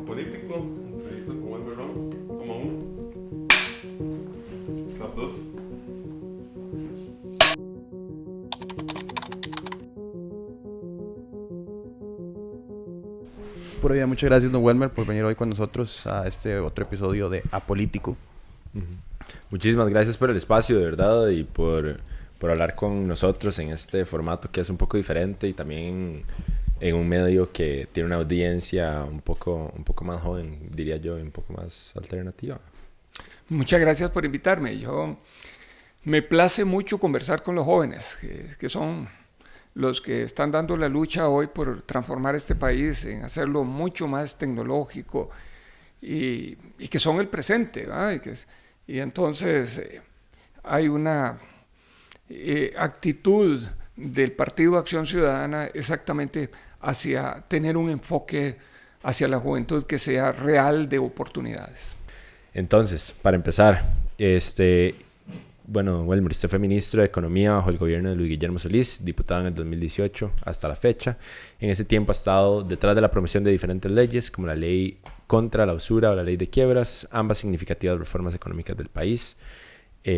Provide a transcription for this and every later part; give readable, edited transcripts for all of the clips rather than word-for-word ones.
Apolítico, entrevista con Walmer Ramos, toma 1, clap 2. Pura vida, muchas gracias, don Welmer, por venir hoy con nosotros a este otro episodio de Apolítico. Muchísimas gracias por el espacio, de verdad, y por hablar con nosotros en este formato que es un poco diferente y también en un medio que tiene una audiencia un poco más joven, diría yo, y un poco más alternativa. Muchas gracias por invitarme. Me place mucho conversar con los jóvenes, que son los que están dando la lucha hoy por transformar este país, en hacerlo mucho más tecnológico y que son el presente, ¿verdad? Y entonces hay una actitud del Partido Acción Ciudadana exactamente hacia tener un enfoque hacia la juventud que sea real de oportunidades. Entonces, para empezar, bueno, Welmer, usted fue ministro de Economía bajo el gobierno de Luis Guillermo Solís, diputado en el 2018 hasta la fecha. En ese tiempo ha estado detrás de la promoción de diferentes leyes, como la ley contra la usura o la ley de quiebras, ambas significativas reformas económicas del país.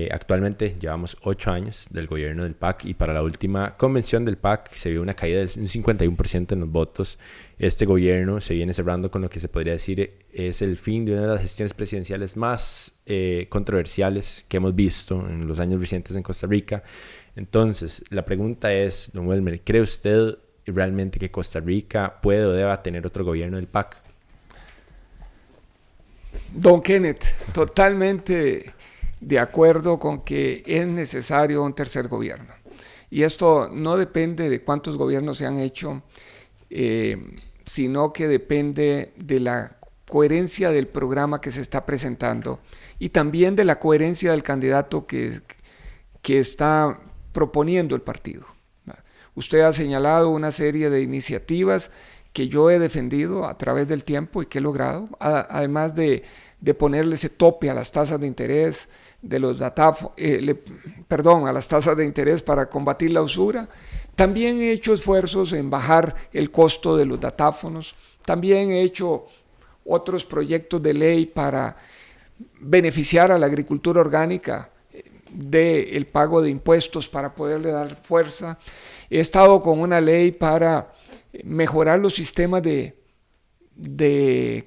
Actualmente llevamos 8 años del gobierno del PAC y para la última convención del PAC se vio una caída del 51% en los votos. Este gobierno se viene cerrando con lo que se podría decir es el fin de una de las gestiones presidenciales más controversiales que hemos visto en los años recientes en Costa Rica. Entonces, la pregunta es, don Welmer, ¿cree usted realmente que Costa Rica puede o deba tener otro gobierno del PAC? Don Kenneth, totalmente de acuerdo con que es necesario un tercer gobierno. Y esto no depende de cuántos gobiernos se han hecho, sino que depende de la coherencia del programa que se está presentando y también de la coherencia del candidato que está proponiendo el partido. Usted ha señalado una serie de iniciativas que yo he defendido a través del tiempo y que he logrado, además de ponerle ese tope a las tasas de interés a las tasas de interés para combatir la usura. También he hecho esfuerzos en bajar el costo de los datáfonos. También he hecho otros proyectos de ley para beneficiar a la agricultura orgánica del pago de impuestos para poderle dar fuerza. He estado con una ley para mejorar los sistemas de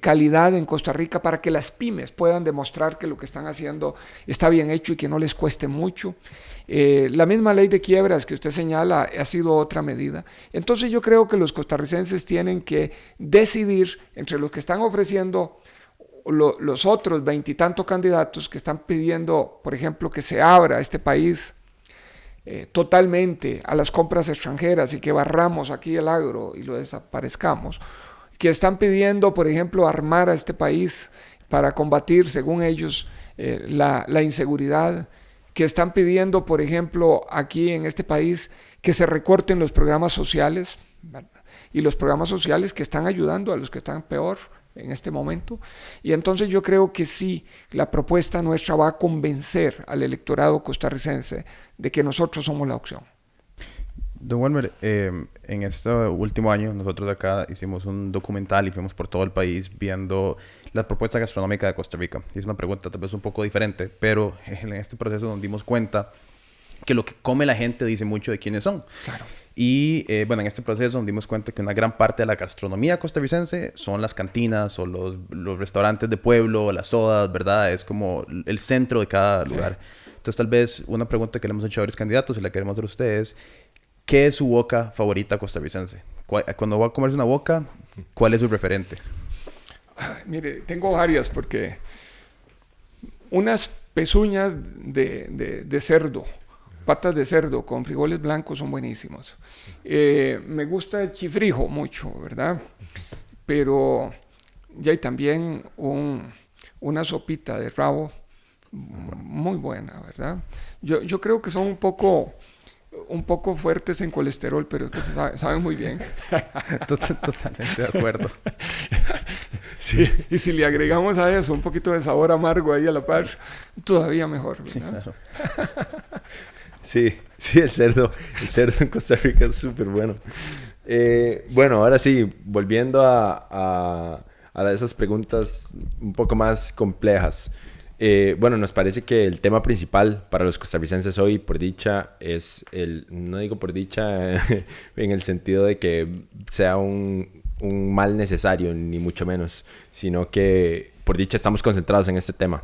calidad en Costa Rica para que las pymes puedan demostrar que lo que están haciendo está bien hecho y que no les cueste mucho. La misma ley de quiebras que usted señala ha sido otra medida. Entonces yo creo que los costarricenses tienen que decidir entre los que están ofreciendo los otros 20 y tantos candidatos que están pidiendo, por ejemplo, que se abra este país totalmente a las compras extranjeras y que barramos aquí el agro y lo desaparezcamos, que están pidiendo, por ejemplo, armar a este país para combatir, según ellos, la inseguridad, que están pidiendo, por ejemplo, aquí en este país, que se recorten los programas sociales, ¿verdad? Y los programas sociales que están ayudando a los que están peor en este momento. Y entonces yo creo que sí, la propuesta nuestra va a convencer al electorado costarricense de que nosotros somos la opción. Don Welmer, en este último año nosotros acá hicimos un documental y fuimos por todo el país viendo la propuesta gastronómica de Costa Rica. Y es una pregunta tal vez un poco diferente, pero en este proceso nos dimos cuenta que lo que come la gente dice mucho de quiénes son. Claro. Y bueno, en este proceso nos dimos cuenta que una gran parte de la gastronomía costarricense son las cantinas o los restaurantes de pueblo, las sodas, ¿verdad? Es como el centro de cada lugar. Entonces tal vez una pregunta que le hemos hecho a varios candidatos y la queremos hacer a ustedes: ¿qué es su boca favorita costarricense? Cuando va a comerse una boca, ¿cuál es su referente? Mire, tengo varias porque unas pezuñas de cerdo, patas de cerdo con frijoles blancos son buenísimos. Me gusta el chifrijo mucho, ¿verdad? Pero ya hay también una sopita de rabo muy buena, ¿verdad? Yo creo que son un poco fuertes en colesterol, pero que saben muy bien. Totalmente de acuerdo. Sí, y si le agregamos a eso un poquito de sabor amargo ahí a la par, todavía mejor, ¿verdad? Sí, claro. Sí, el cerdo en Costa Rica es súper bueno. Bueno, ahora sí, volviendo a a esas preguntas un poco más complejas. Bueno, nos parece que el tema principal para los costarricenses hoy, por dicha, es no digo por dicha en el sentido de que sea un mal necesario, ni mucho menos, sino que por dicha estamos concentrados en este tema.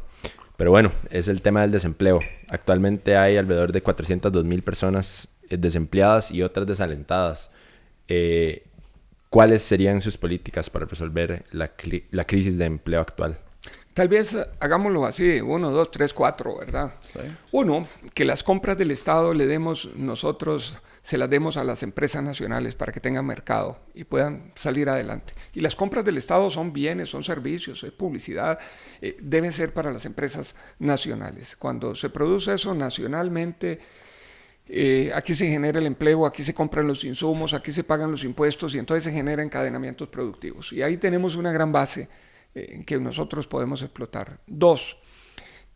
Pero bueno, es el tema del desempleo. Actualmente hay alrededor de 402,000 personas desempleadas y otras desalentadas. ¿Cuáles serían sus políticas para resolver la crisis de empleo actual? Tal vez hagámoslo así, 1, 2, 3, 4, ¿verdad? Sí. 1, que las compras del Estado se las demos a las empresas nacionales para que tengan mercado y puedan salir adelante. Y las compras del Estado son bienes, son servicios, es publicidad, deben ser para las empresas nacionales. Cuando se produce eso nacionalmente, aquí se genera el empleo, aquí se compran los insumos, aquí se pagan los impuestos y entonces se generan encadenamientos productivos. Y ahí tenemos una gran base que nosotros podemos explotar. 2,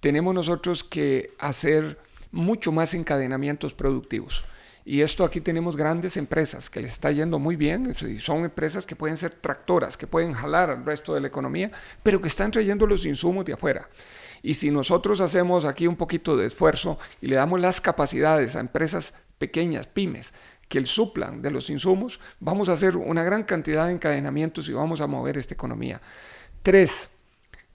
tenemos nosotros que hacer mucho más encadenamientos productivos. Y esto aquí tenemos grandes empresas que les está yendo muy bien, son empresas que pueden ser tractoras, que pueden jalar al resto de la economía, pero que están trayendo los insumos de afuera. Y si nosotros hacemos aquí un poquito de esfuerzo y le damos las capacidades a empresas pequeñas, pymes, que suplan de los insumos, vamos a hacer una gran cantidad de encadenamientos y vamos a mover esta economía. 3,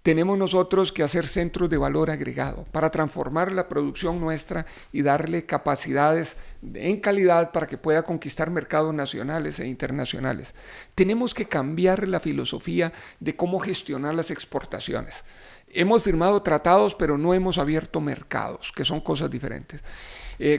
tenemos nosotros que hacer centros de valor agregado para transformar la producción nuestra y darle capacidades en calidad para que pueda conquistar mercados nacionales e internacionales. Tenemos que cambiar la filosofía de cómo gestionar las exportaciones. Hemos firmado tratados, pero no hemos abierto mercados, que son cosas diferentes.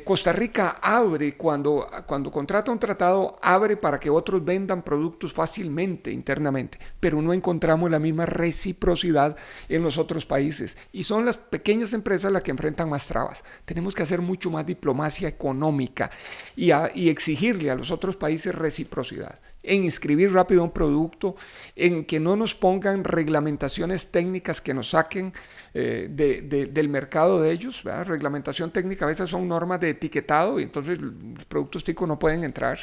Costa Rica abre, cuando contrata un tratado, abre para que otros vendan productos fácilmente internamente, pero no encontramos la misma reciprocidad en los otros países. Y son las pequeñas empresas las que enfrentan más trabas. Tenemos que hacer mucho más diplomacia económica y exigirle a los otros países reciprocidad. En inscribir rápido un producto, en que no nos pongan reglamentaciones técnicas que nos saquen del mercado de ellos, ¿verdad? Reglamentación técnica a veces son normas de etiquetado y entonces los productos ticos no pueden entrar.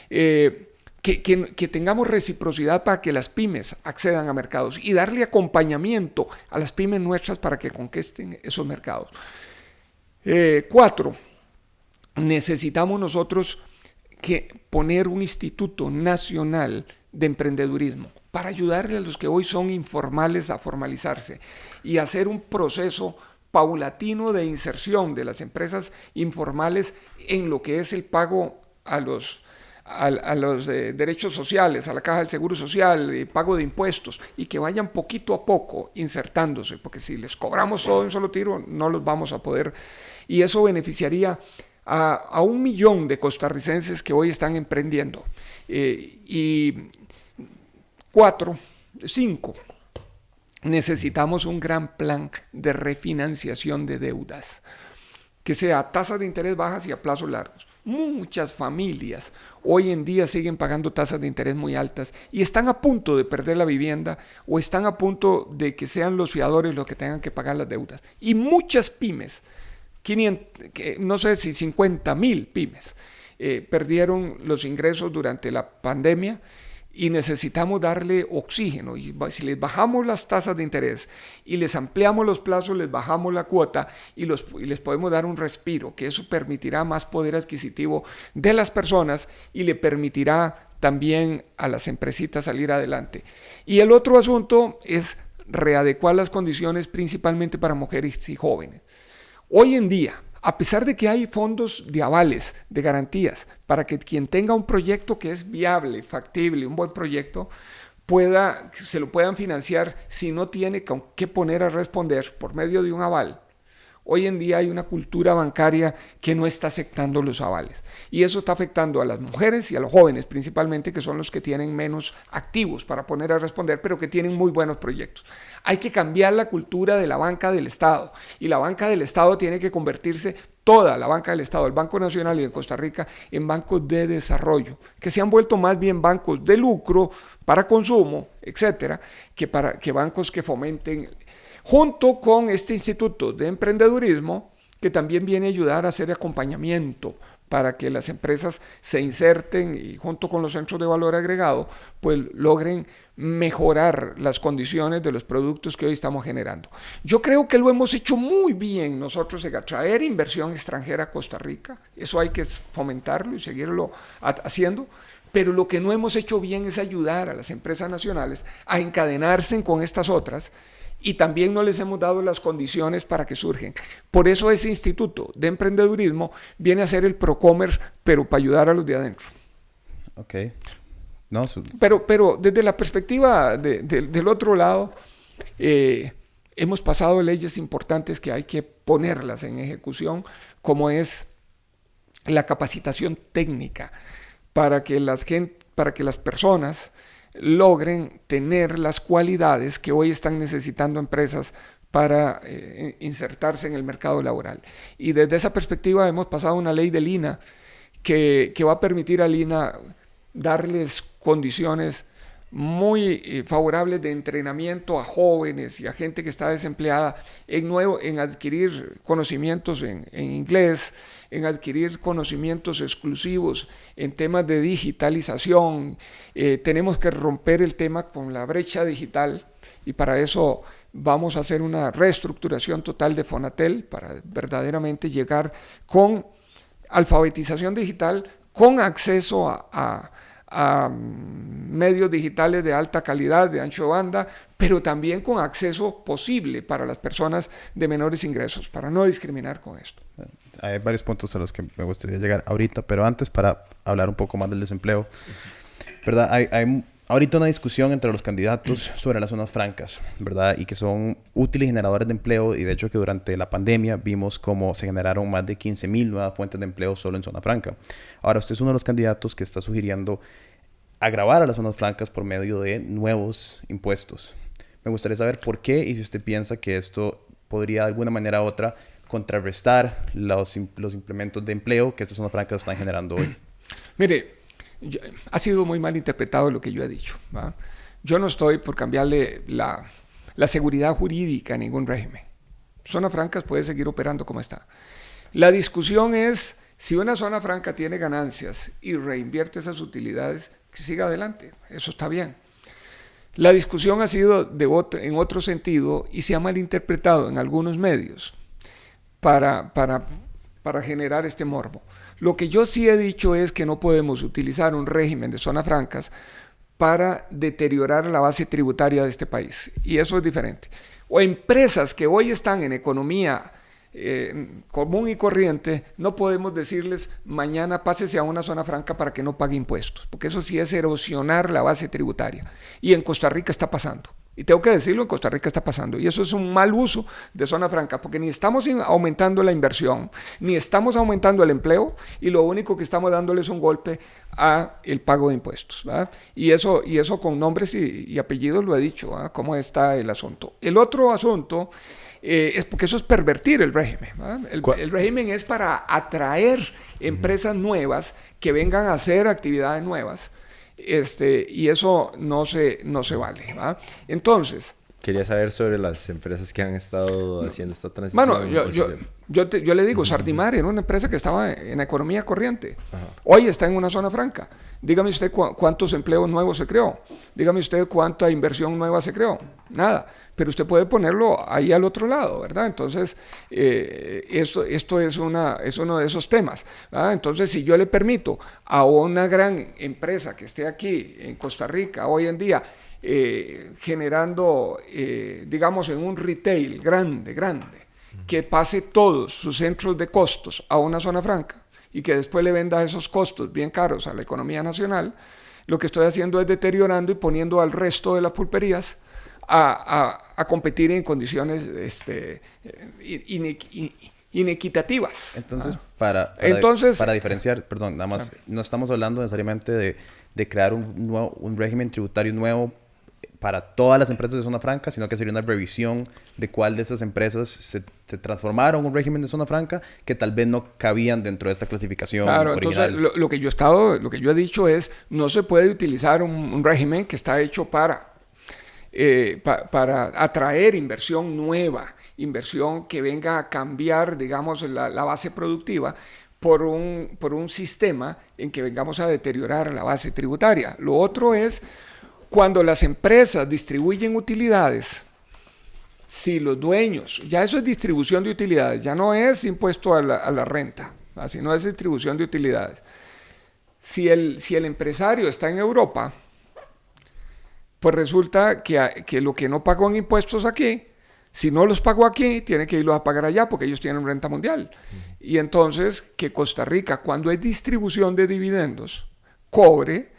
Que tengamos reciprocidad para que las pymes accedan a mercados y darle acompañamiento a las pymes nuestras para que conquisten esos mercados. 4, necesitamos nosotros que poner un instituto nacional de emprendedurismo para ayudarle a los que hoy son informales a formalizarse y hacer un proceso paulatino de inserción de las empresas informales en lo que es el pago a los derechos sociales, a la caja del seguro social, el pago de impuestos, y que vayan poquito a poco insertándose, porque si les cobramos todo en un solo tiro no los vamos a poder, y eso beneficiaría a 1 millón de costarricenses que hoy están emprendiendo. Y 5, necesitamos un gran plan de refinanciación de deudas, que sea a tasas de interés bajas y a plazos largos. Muchas familias hoy en día siguen pagando tasas de interés muy altas y están a punto de perder la vivienda o están a punto de que sean los fiadores los que tengan que pagar las deudas. Y muchas pymes, no sé si 50,000 pymes, perdieron los ingresos durante la pandemia y necesitamos darle oxígeno. Y si les bajamos las tasas de interés y les ampliamos los plazos, les bajamos la cuota y les podemos dar un respiro, que eso permitirá más poder adquisitivo de las personas y le permitirá también a las empresitas salir adelante. Y el otro asunto es readecuar las condiciones principalmente para mujeres y jóvenes. Hoy en día, a pesar de que hay fondos de avales, de garantías, para que quien tenga un proyecto que es viable, factible, un buen proyecto, se lo puedan financiar si no tiene con qué poner a responder por medio de un aval. Hoy en día hay una cultura bancaria que no está aceptando los avales y eso está afectando a las mujeres y a los jóvenes principalmente, que son los que tienen menos activos para poner a responder, pero que tienen muy buenos proyectos. Hay que cambiar la cultura de la banca del Estado y la banca del Estado tiene que convertirse, toda la banca del Estado, el Banco Nacional y de Costa Rica, en bancos de desarrollo, que se han vuelto más bien bancos de lucro para consumo, etcétera, que bancos que fomenten, junto con este instituto de emprendedurismo, que también viene a ayudar a hacer acompañamiento para que las empresas se inserten y junto con los centros de valor agregado, pues logren mejorar las condiciones de los productos que hoy estamos generando. Yo creo que lo hemos hecho muy bien nosotros en atraer inversión extranjera a Costa Rica. Eso hay que fomentarlo y seguirlo haciendo. Pero lo que no hemos hecho bien es ayudar a las empresas nacionales a encadenarse con estas otras, y también no les hemos dado las condiciones para que surgen. Por eso ese instituto de emprendedurismo viene a ser el Procommerce, pero para ayudar a los de adentro. Ok. No, pero desde la perspectiva del otro lado, hemos pasado leyes importantes que hay que ponerlas en ejecución, como es la capacitación técnica para que las personas logren tener las cualidades que hoy están necesitando empresas para insertarse en el mercado laboral. Y desde esa perspectiva hemos pasado una ley del INA que va a permitir al INA darles condiciones muy favorables de entrenamiento a jóvenes y a gente que está desempleada en adquirir conocimientos en inglés, en adquirir conocimientos exclusivos en temas de digitalización. Tenemos que romper el tema con la brecha digital, y para eso vamos a hacer una reestructuración total de Fonatel para verdaderamente llegar con alfabetización digital, con acceso a medios digitales de alta calidad, de ancho de banda, pero también con acceso posible para las personas de menores ingresos, para no discriminar con esto. Hay varios puntos a los que me gustaría llegar ahorita, pero antes, para hablar un poco más del desempleo, ¿verdad? Hay ahorita una discusión entre los candidatos sobre las zonas francas, ¿verdad? Y que son útiles generadores de empleo, y de hecho que durante la pandemia vimos cómo se generaron más de 15,000 nuevas fuentes de empleo solo en zona franca. Ahora, usted es uno de los candidatos que está sugiriendo agravar a las zonas francas por medio de nuevos impuestos. Me gustaría saber por qué, y si usted piensa que esto podría de alguna manera u otra contrarrestar los implementos de empleo que estas zonas francas están generando hoy. Mire, ha sido muy mal interpretado lo que yo he dicho, ¿va? Yo no estoy por cambiarle la seguridad jurídica a ningún régimen. Zona francas puede seguir operando como está. La discusión es si una zona franca tiene ganancias y reinvierte esas utilidades, que siga adelante. Eso está bien. La discusión ha sido en otro sentido y se ha malinterpretado en algunos medios para generar este morbo. Lo que yo sí he dicho es que no podemos utilizar un régimen de zonas francas para deteriorar la base tributaria de este país. Y eso es diferente. O empresas que hoy están en economía común y corriente, no podemos decirles mañana pásese a una zona franca para que no pague impuestos, porque eso sí es erosionar la base tributaria. Y en Costa Rica está pasando. Y tengo que decirlo, en Costa Rica está pasando. Y eso es un mal uso de zona franca, porque ni estamos aumentando la inversión, ni estamos aumentando el empleo, y lo único que estamos dándole es un golpe a el pago de impuestos, ¿verdad? Y eso con nombres y apellidos lo he dicho, ¿verdad? Cómo está el asunto. El otro asunto es porque eso es pervertir el régimen, ¿verdad? El régimen es para atraer empresas nuevas que vengan a hacer actividades nuevas. Y eso no se vale, ¿va? Entonces, quería saber sobre las empresas que han estado haciendo esta transición. Bueno, yo le digo, Sardimar era una empresa que estaba en la economía corriente. Ajá. Hoy está en una zona franca. Dígame usted cuántos empleos nuevos se creó. Dígame usted cuánta inversión nueva se creó. Nada. Pero usted puede ponerlo ahí al otro lado, ¿verdad? Entonces, esto es uno de esos temas, ¿verdad? Entonces, si yo le permito a una gran empresa que esté aquí en Costa Rica hoy en día, generando, digamos, en un retail grande, que pase todos sus centros de costos a una zona franca y que después le venda esos costos bien caros a la economía nacional, lo que estoy haciendo es deteriorando y poniendo al resto de las pulperías a competir en condiciones inequitativas. Entonces, para diferenciar, perdón, nada más, no estamos hablando necesariamente de crear un régimen tributario nuevo para todas las empresas de zona franca, sino que sería una revisión de cuál de estas empresas se transformaron en un régimen de zona franca que tal vez no cabían dentro de esta clasificación original. Entonces lo que yo he dicho es, no se puede utilizar un régimen que está hecho para atraer inversión nueva, inversión que venga a cambiar, digamos, la base productiva, por un sistema en que vengamos a deteriorar la base tributaria. Lo otro es cuando las empresas distribuyen utilidades. Si los dueños, ya eso es distribución de utilidades, ya no es impuesto a la renta, así no es distribución de utilidades. Si el empresario está en Europa, pues resulta que lo que no pagó en impuestos aquí, si no los pagó aquí, tiene que irlos a pagar allá porque ellos tienen renta mundial. Y entonces que Costa Rica, cuando es distribución de dividendos, cobre,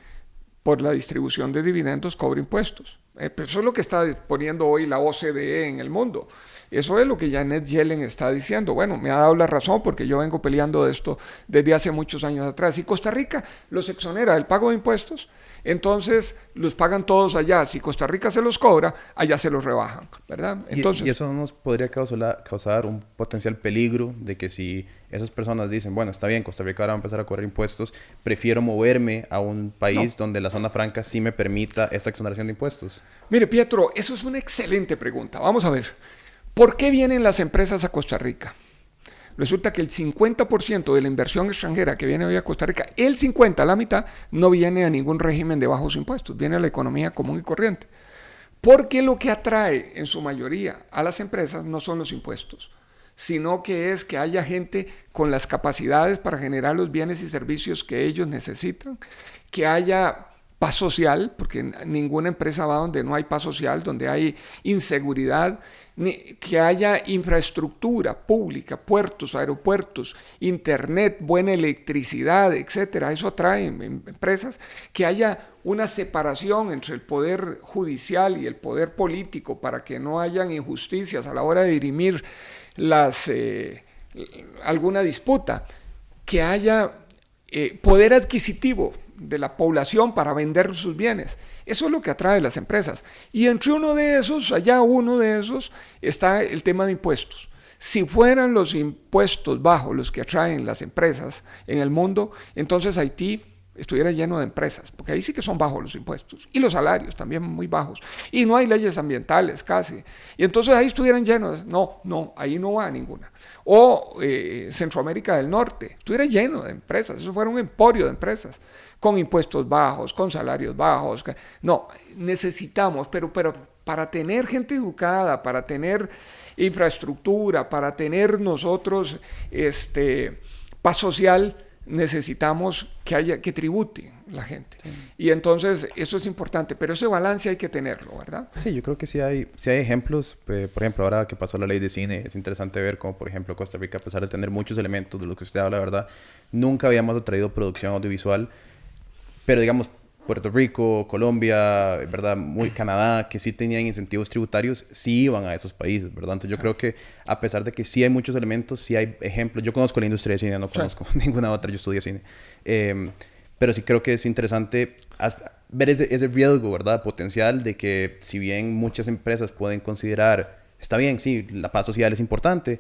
por la distribución de dividendos, cobre impuestos. Pero eso es lo que está poniendo hoy la OCDE en el mundo. Eso es lo que Janet Yellen está diciendo. Bueno, me ha dado la razón porque yo vengo peleando de esto desde hace muchos años atrás. Si Costa Rica los exonera del pago de impuestos, entonces los pagan todos allá. Si Costa Rica se los cobra, allá se los rebajan, ¿verdad? Entonces, y eso nos podría causar un potencial peligro de que si esas personas dicen, bueno, está bien, Costa Rica ahora va a empezar a cobrar impuestos, prefiero moverme a un país donde la zona franca sí me permita esa exoneración de impuestos. Mire, Pietro, eso es una excelente pregunta. Vamos a ver. ¿Por qué vienen las empresas a Costa Rica? Resulta que el 50% de la inversión extranjera que viene hoy a Costa Rica, el 50%, la mitad, no viene a ningún régimen de bajos impuestos, viene a la economía común y corriente. Porque lo que atrae en su mayoría a las empresas no son los impuestos, sino que es que haya gente con las capacidades para generar los bienes y servicios que ellos necesitan, que haya paz social, porque ninguna empresa va donde no hay paz social, donde hay inseguridad, que haya infraestructura pública, puertos, aeropuertos, internet, buena electricidad, etcétera. Eso atrae empresas, que haya una separación entre el poder judicial y el poder político para que no hayan injusticias a la hora de dirimir alguna disputa, que haya poder adquisitivo de la población para vender sus bienes. Eso es lo que atrae las empresas. Y entre uno de esos, está el tema de impuestos. Si fueran los impuestos bajos los que atraen las empresas en el mundo, entonces Haití estuviera lleno de empresas, porque ahí sí que son bajos los impuestos, y los salarios también muy bajos, y no hay leyes ambientales casi, y entonces ahí estuvieran llenos. No, ahí no va ninguna. O Centroamérica del Norte, estuviera lleno de empresas, eso fuera un emporio de empresas, con impuestos bajos, con salarios bajos. No, necesitamos, pero para tener gente educada, para tener infraestructura, para tener nosotros paz social, necesitamos que tribute la gente. Sí. Y entonces eso es importante, pero ese balance hay que tenerlo, ¿verdad? Sí, yo creo que sí hay ejemplos. Por ejemplo, ahora que pasó la ley de cine, es interesante ver cómo, por ejemplo, Costa Rica, a pesar de tener muchos elementos de los que usted habla, ¿verdad? Nunca habíamos atraído producción audiovisual, pero digamos, Puerto Rico, Colombia, ¿verdad? Canadá, que sí tenían incentivos tributarios, sí iban a esos países, ¿verdad? Entonces yo creo que a pesar de que sí hay muchos elementos, sí hay ejemplos. Yo conozco la industria de cine, no conozco ninguna otra, yo estudié cine. Pero sí creo que es interesante ver ese riesgo, ¿verdad? Potencial de que si bien muchas empresas pueden considerar, está bien, sí, la paz social es importante,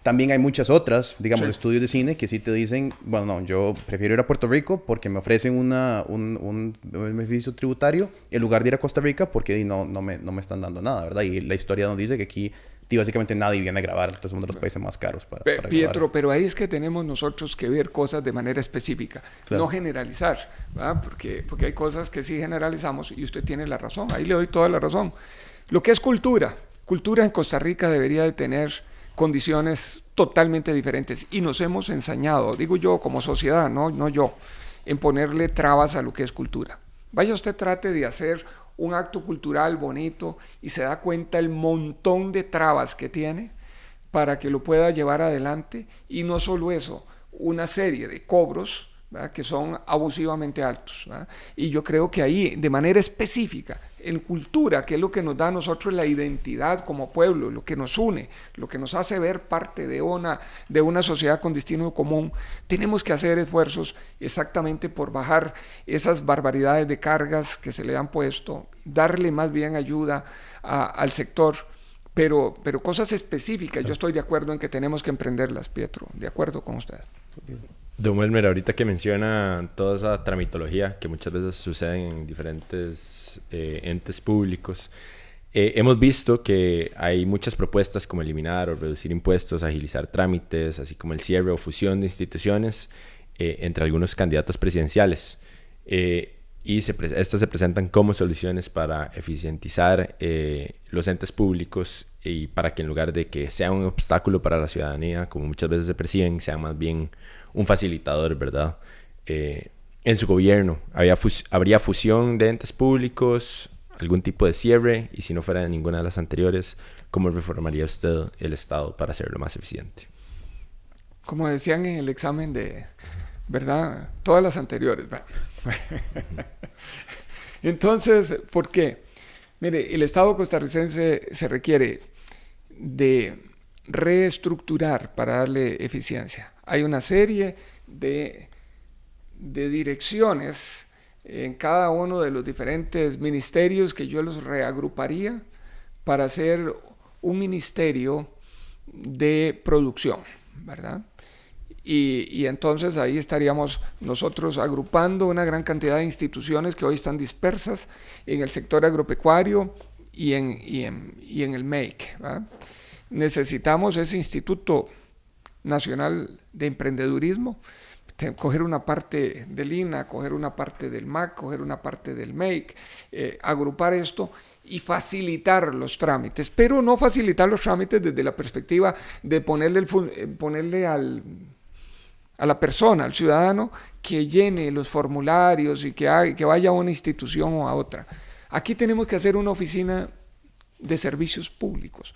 también hay muchas otras, digamos, estudios de cine que sí te dicen, bueno, no, yo prefiero ir a Puerto Rico porque me ofrecen un beneficio tributario en lugar de ir a Costa Rica porque no me están dando nada, ¿verdad? Y la historia nos dice que aquí básicamente nadie viene a grabar, entonces somos de los países más caros para Pietro, grabar. Pero ahí es que tenemos nosotros que ver cosas de manera específica, claro. No generalizar, ¿verdad? Porque hay cosas que sí generalizamos y usted tiene la razón, ahí le doy toda la razón. Lo que es cultura en Costa Rica debería de tener condiciones totalmente diferentes y nos hemos ensañado, digo yo como sociedad, no yo, en ponerle trabas a lo que es cultura. Vaya usted, trate de hacer un acto cultural bonito y se da cuenta el montón de trabas que tiene para que lo pueda llevar adelante, y no solo eso, una serie de cobros, ¿verdad?, que son abusivamente altos, ¿verdad? Y yo creo que ahí, de manera específica, en cultura, que es lo que nos da a nosotros la identidad como pueblo, lo que nos une, lo que nos hace ver parte de una sociedad con destino común, tenemos que hacer esfuerzos exactamente por bajar esas barbaridades de cargas que se le han puesto, darle más bien ayuda al sector, pero cosas específicas. Yo estoy de acuerdo en que tenemos que emprenderlas, Pietro, de acuerdo con usted. Don Welmer, ahorita que menciona toda esa tramitología que muchas veces sucede en diferentes entes públicos, Hemos visto que hay muchas propuestas como eliminar o reducir impuestos, agilizar trámites, así como el cierre o fusión de instituciones entre algunos candidatos presidenciales. Estas se presentan como soluciones para eficientizar los entes públicos y para que en lugar de que sea un obstáculo para la ciudadanía, como muchas veces se perciben, sea más bien un facilitador, ¿verdad? En su gobierno, ¿habría fusión de entes públicos, algún tipo de cierre? Y si no fuera ninguna de las anteriores, ¿cómo reformaría usted el Estado para hacerlo más eficiente? Como decían en el examen de, ¿verdad? Todas las anteriores. Entonces, ¿por qué? Mire, el Estado costarricense se requiere de reestructurar para darle eficiencia. Hay una serie de direcciones en cada uno de los diferentes ministerios que yo los reagruparía para hacer un ministerio de producción, ¿verdad? Y entonces ahí estaríamos nosotros agrupando una gran cantidad de instituciones que hoy están dispersas en el sector agropecuario y en el MEIC, ¿verdad? Necesitamos ese Instituto Nacional de Emprendedurismo, coger una parte del INA, coger una parte del MAC, coger una parte del MEIC, agrupar esto y facilitar los trámites, pero no facilitar los trámites desde la perspectiva de ponerle a la persona, al ciudadano, que llene los formularios y que vaya a una institución o a otra. Aquí tenemos que hacer una oficina de servicios públicos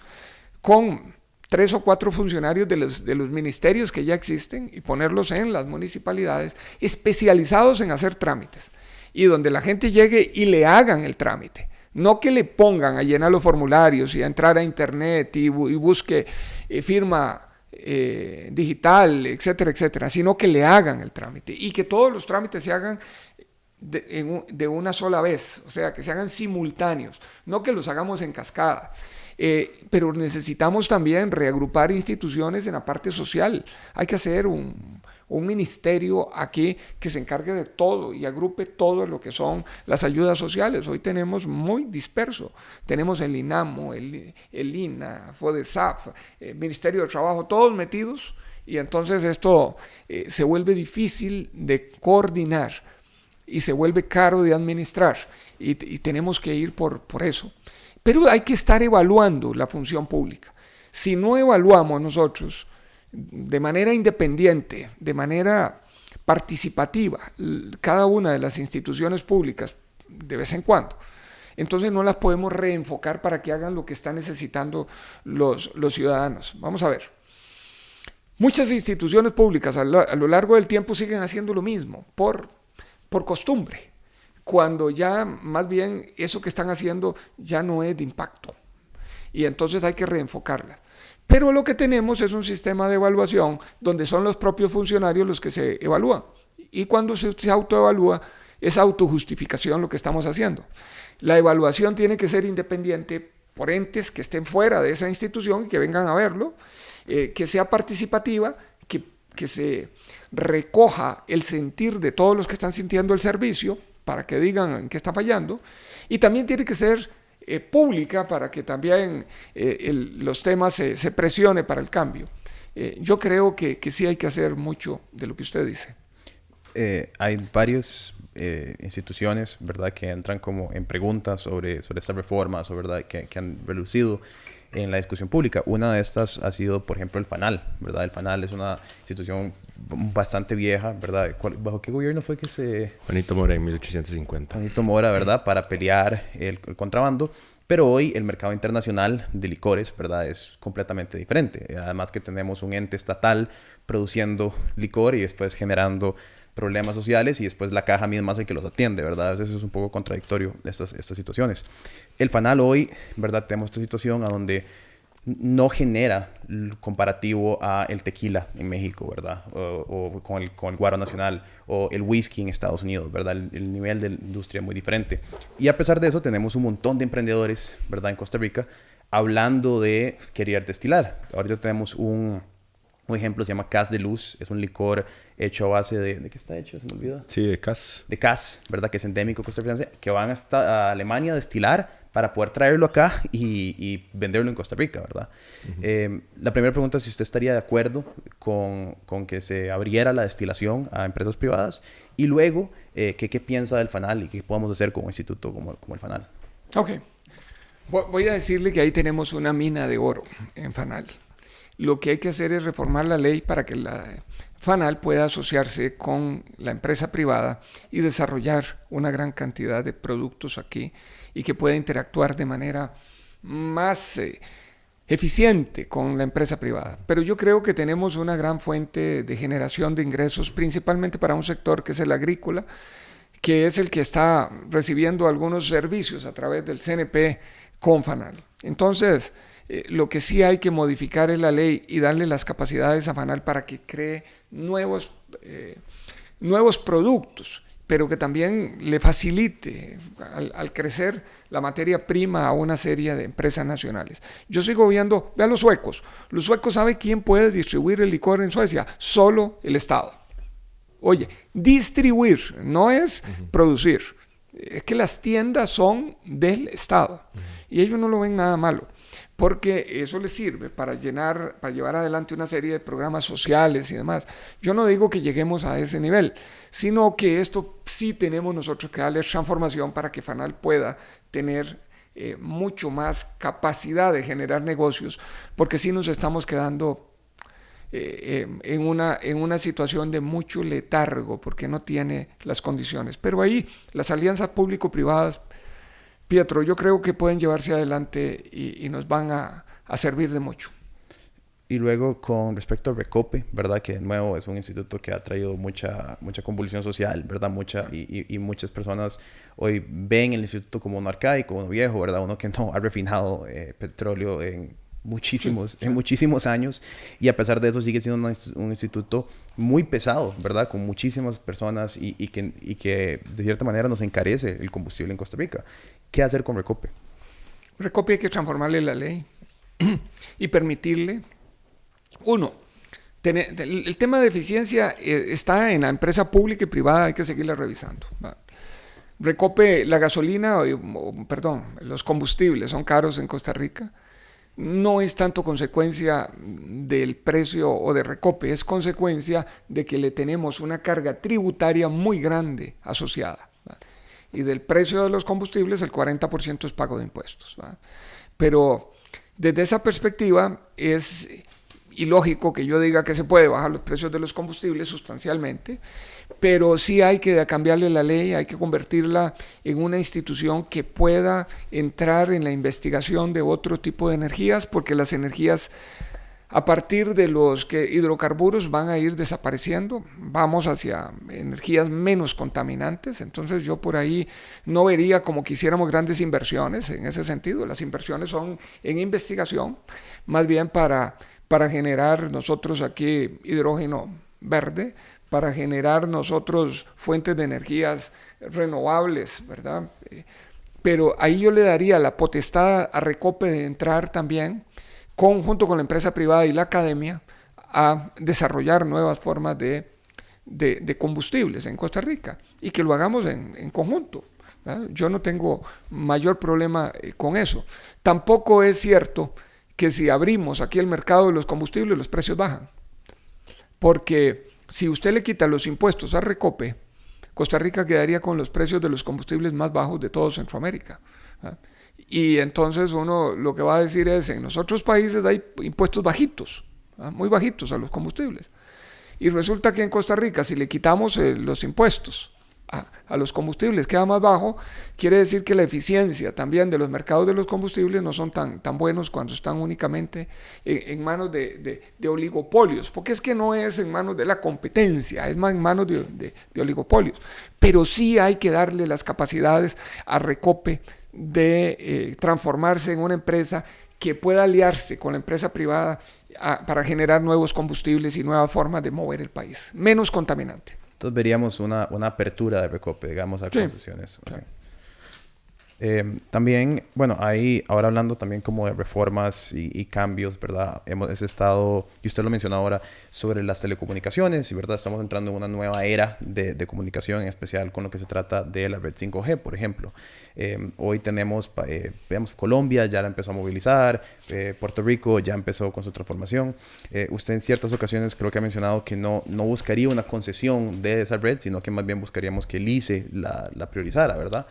con 3 o 4 funcionarios de los ministerios que ya existen y ponerlos en las municipalidades especializados en hacer trámites y donde la gente llegue y le hagan el trámite. No que le pongan a llenar los formularios y a entrar a internet y busque firma digital, etcétera, etcétera, sino que le hagan el trámite y que todos los trámites se hagan de una sola vez, o sea, que se hagan simultáneos, no que los hagamos en cascada. Pero necesitamos también reagrupar instituciones en la parte social. Hay que hacer un ministerio aquí que se encargue de todo y agrupe todo lo que son las ayudas sociales. Hoy tenemos muy disperso. Tenemos el INAMO, el INA, FODESAF, el Ministerio de Trabajo, todos metidos, y entonces esto se vuelve difícil de coordinar y se vuelve caro de administrar y tenemos que ir por eso. Pero hay que estar evaluando la función pública. Si no evaluamos nosotros de manera independiente, de manera participativa, cada una de las instituciones públicas de vez en cuando, entonces no las podemos reenfocar para que hagan lo que están necesitando los ciudadanos. Vamos a ver. Muchas instituciones públicas a lo largo del tiempo siguen haciendo lo mismo, por costumbre, cuando ya más bien eso que están haciendo ya no es de impacto y entonces hay que reenfocarla. Pero lo que tenemos es un sistema de evaluación donde son los propios funcionarios los que se evalúan y cuando se autoevalúa es autojustificación lo que estamos haciendo. La evaluación tiene que ser independiente por entes que estén fuera de esa institución y que vengan a verlo, que sea participativa, que se recoja el sentir de todos los que están sintiendo el servicio para que digan en qué está fallando, y también tiene que ser pública para que también los temas se presione para el cambio. Yo creo que sí hay que hacer mucho de lo que usted dice. Hay varias instituciones, ¿verdad?, que entran como en preguntas sobre estas reformas, ¿verdad?, que han relucido en la discusión pública. Una de estas ha sido, por ejemplo, el FANAL, ¿verdad? El FANAL es una institución bastante vieja, ¿verdad? ¿Bajo qué gobierno fue que se...? Juanito Mora en 1850. Juanito Mora, ¿verdad? Para pelear el contrabando. Pero hoy el mercado internacional de licores, ¿verdad?, es completamente diferente. Además que tenemos un ente estatal produciendo licor y después generando problemas sociales y después la caja misma es el que los atiende, ¿verdad? Eso es un poco contradictorio, estas situaciones. El FANAL hoy, ¿verdad?, tenemos esta situación a donde no genera comparativo a el tequila en México, ¿verdad? O con el guaro nacional o el whisky en Estados Unidos, ¿verdad? El nivel de la industria es muy diferente. Y a pesar de eso tenemos un montón de emprendedores, ¿verdad?, en Costa Rica hablando de querer destilar. Ahorita tenemos un ejemplo, se llama Cas de Luz, es un licor hecho a base ¿de qué está hecho? Se me olvida. Sí, de Cas. De Cas, ¿verdad? Que es endémico costarricense, que van hasta Alemania a destilar para poder traerlo acá y venderlo en Costa Rica, ¿verdad? La primera pregunta es si usted estaría de acuerdo con que se abriera la destilación a empresas privadas y luego qué piensa del FANAL y qué podemos hacer como instituto como el FANAL. Ok. Voy a decirle que ahí tenemos una mina de oro en FANAL. Lo que hay que hacer es reformar la ley para que la FANAL pueda asociarse con la empresa privada y desarrollar una gran cantidad de productos aquí y que pueda interactuar de manera más eficiente con la empresa privada. Pero yo creo que tenemos una gran fuente de generación de ingresos, principalmente para un sector que es el agrícola, que es el que está recibiendo algunos servicios a través del CNP con FANAL. Entonces, lo que sí hay que modificar es la ley y darle las capacidades a FANAL para que cree nuevos productos, pero que también le facilite al crecer la materia prima a una serie de empresas nacionales. Yo sigo viendo, vean los suecos. Los suecos saben quién puede distribuir el licor en Suecia, solo el Estado. Oye, distribuir no es producir. Es que las tiendas son del Estado y ellos no lo ven nada malo, porque eso les sirve para llevar adelante una serie de programas sociales y demás. Yo no digo que lleguemos a ese nivel, sino que esto sí tenemos nosotros que darle transformación para que FANAL pueda tener mucho más capacidad de generar negocios, porque sí nos estamos quedando en una situación de mucho letargo porque no tiene las condiciones. Pero ahí las alianzas público-privadas, Pietro, yo creo que pueden llevarse adelante y nos van a servir de mucho. Y luego con respecto al Recope, ¿verdad? Que de nuevo es un instituto que ha traído mucha convulsión social, ¿verdad? Y muchas personas hoy ven el instituto como uno arcaico, uno viejo, ¿verdad? Uno que no ha refinado petróleo en muchísimos años, y a pesar de eso sigue siendo un instituto muy pesado, ¿verdad? Con muchísimas personas y que de cierta manera nos encarece el combustible en Costa Rica. ¿Qué hacer con Recope? Recope hay que transformarle la ley y permitirle, el tema de eficiencia está en la empresa pública y privada, hay que seguirla revisando. Recope, la gasolina, los combustibles son caros en Costa Rica. No es tanto consecuencia del precio o de Recope, es consecuencia de que le tenemos una carga tributaria muy grande asociada, ¿va? Y del precio de los combustibles el 40% es pago de impuestos, ¿va? Pero desde esa perspectiva es ilógico que yo diga que se puede bajar los precios de los combustibles sustancialmente, pero sí hay que cambiarle la ley, hay que convertirla en una institución que pueda entrar en la investigación de otro tipo de energías, porque las energías a partir de los hidrocarburos van a ir desapareciendo, vamos hacia energías menos contaminantes. Entonces yo por ahí no vería como que hiciéramos grandes inversiones en ese sentido. Las inversiones son en investigación, más bien para generar nosotros aquí hidrógeno verde, para generar nosotros fuentes de energías renovables, ¿verdad? Pero ahí yo le daría la potestad a Recope de entrar también, junto con la empresa privada y la academia, a desarrollar nuevas formas de combustibles en Costa Rica y que lo hagamos en conjunto, ¿verdad? Yo no tengo mayor problema con eso. Tampoco es cierto que si abrimos aquí el mercado de los combustibles los precios bajan, porque si usted le quita los impuestos a Recope, Costa Rica quedaría con los precios de los combustibles más bajos de todo Centroamérica, ¿verdad? Y entonces uno lo que va a decir es, en los otros países hay impuestos bajitos, ¿verdad? Muy bajitos a los combustibles. Y resulta que en Costa Rica, si le quitamos los impuestos a los combustibles queda más bajo, quiere decir que la eficiencia también de los mercados de los combustibles no son tan buenos cuando están únicamente en manos de oligopolios, porque es que no es en manos de la competencia, es más en manos de oligopolios. Pero sí hay que darle las capacidades a Recope de transformarse en una empresa que pueda aliarse con la empresa privada para generar nuevos combustibles y nuevas formas de mover el país, menos contaminante. Entonces veríamos una apertura de Recope, digamos, a concesiones. Sí. Okay. También, bueno, ahí ahora hablando también como de reformas y cambios, ¿verdad? Hemos estado, y usted lo mencionó ahora, sobre las telecomunicaciones, y ¿verdad? Estamos entrando en una nueva era de comunicación, en especial con lo que se trata de la red 5G, por ejemplo. Hoy tenemos, veamos, Colombia ya la empezó a movilizar, Puerto Rico ya empezó con su transformación. Usted en ciertas ocasiones creo que ha mencionado que no buscaría una concesión de esa red, sino que más bien buscaríamos que el ICE la priorizara, ¿verdad?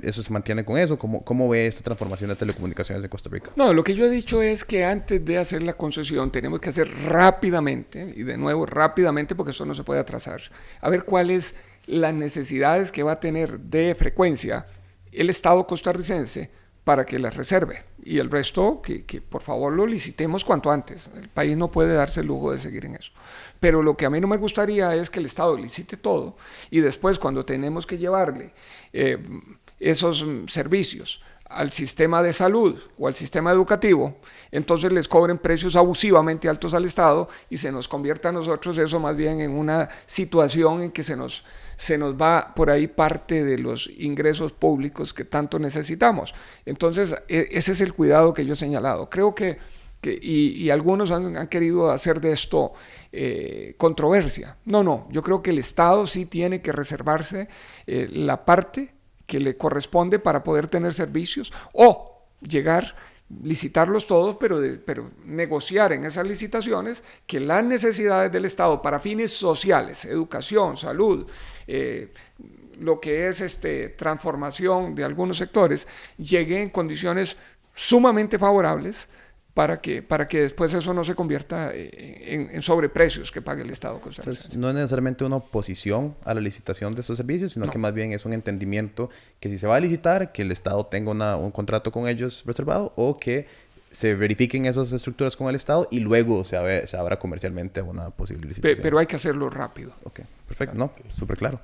¿Eso se mantiene con eso? ¿Cómo ve esta transformación de telecomunicaciones en Costa Rica? No, lo que yo he dicho es que antes de hacer la concesión tenemos que hacer rápidamente, y de nuevo rápidamente porque eso no se puede atrasar, a ver cuáles las necesidades que va a tener de frecuencia el Estado costarricense para que las reserve. Y el resto, que por favor lo licitemos cuanto antes. El país no puede darse el lujo de seguir en eso. Pero lo que a mí no me gustaría es que el Estado licite todo y después cuando tenemos que llevarle esos servicios al sistema de salud o al sistema educativo, entonces les cobren precios abusivamente altos al Estado y se nos convierta a nosotros eso más bien en una situación en que se nos va por ahí parte de los ingresos públicos que tanto necesitamos. Entonces, ese es el cuidado que yo he señalado. Creo que y algunos han querido hacer de esto controversia. No, yo creo que el Estado sí tiene que reservarse la parte que le corresponde para poder tener servicios o llegar, licitarlos todos, pero negociar en esas licitaciones que las necesidades del Estado para fines sociales, educación, salud, lo que es transformación de algunos sectores, llegue en condiciones sumamente favorables para que después eso no se convierta en sobreprecios que pague el Estado costarricense. Entonces, no es necesariamente una oposición a la licitación de estos servicios, sino que más bien es un entendimiento que si se va a licitar, que el Estado tenga un contrato con ellos reservado o que se verifiquen esas estructuras con el Estado y luego se abra comercialmente una posible licitación. Pero hay que hacerlo rápido. Ok, perfecto. No, súper claro.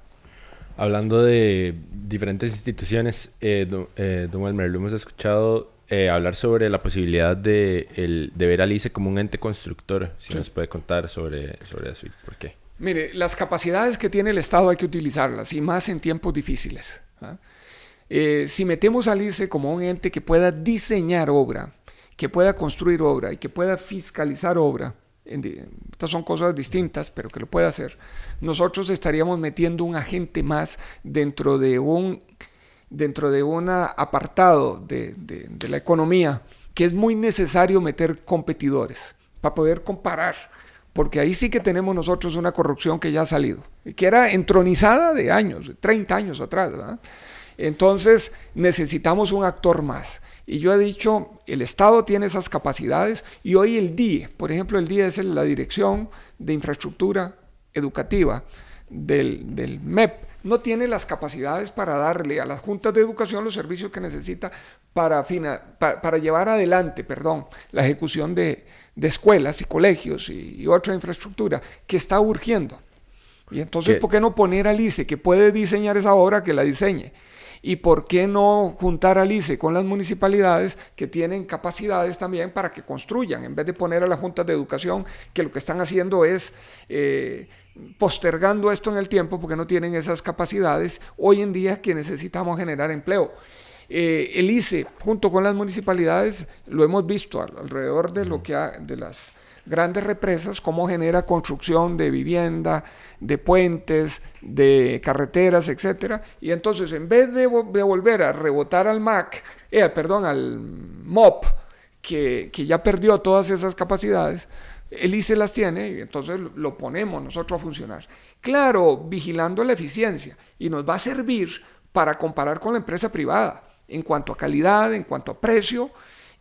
Hablando de diferentes instituciones, don Elmer, lo hemos escuchado hablar sobre la posibilidad de ver al ICE como un ente constructor. Si nos puede contar sobre eso y por qué. Mire, las capacidades que tiene el Estado hay que utilizarlas, y más en tiempos difíciles. Si metemos al ICE como un ente que pueda diseñar obra, que pueda construir obra y que pueda fiscalizar obra, estas son cosas distintas, pero que lo pueda hacer, nosotros estaríamos metiendo un agente más dentro de un apartado de la economía que es muy necesario meter competidores para poder comparar, porque ahí sí que tenemos nosotros una corrupción que ya ha salido, y que era entronizada de años, de 30 años atrás, ¿verdad? Entonces necesitamos un actor más. Y yo he dicho, el Estado tiene esas capacidades y hoy el DIE, por ejemplo, el DIE es la Dirección de Infraestructura Educativa del MEP, no tiene las capacidades para darle a las juntas de educación los servicios que necesita para llevar adelante, la ejecución de escuelas y colegios y otra infraestructura que está urgiendo. Y entonces, ¿por qué no poner al ICE, que puede diseñar esa obra, que la diseñe? ¿Y por qué no juntar al ICE con las municipalidades que tienen capacidades también para que construyan, en vez de poner a las juntas de educación que lo que están haciendo es postergando esto en el tiempo porque no tienen esas capacidades hoy en día que necesitamos generar empleo? El ICE junto con las municipalidades lo hemos visto alrededor de de las grandes represas, cómo genera construcción de vivienda, de puentes, de carreteras, etcétera. Y entonces, en vez de volver a rebotar al al MOP, que ya perdió todas esas capacidades, el ICE las tiene y entonces lo ponemos nosotros a funcionar. Claro, vigilando la eficiencia, y nos va a servir para comparar con la empresa privada en cuanto a calidad, en cuanto a precio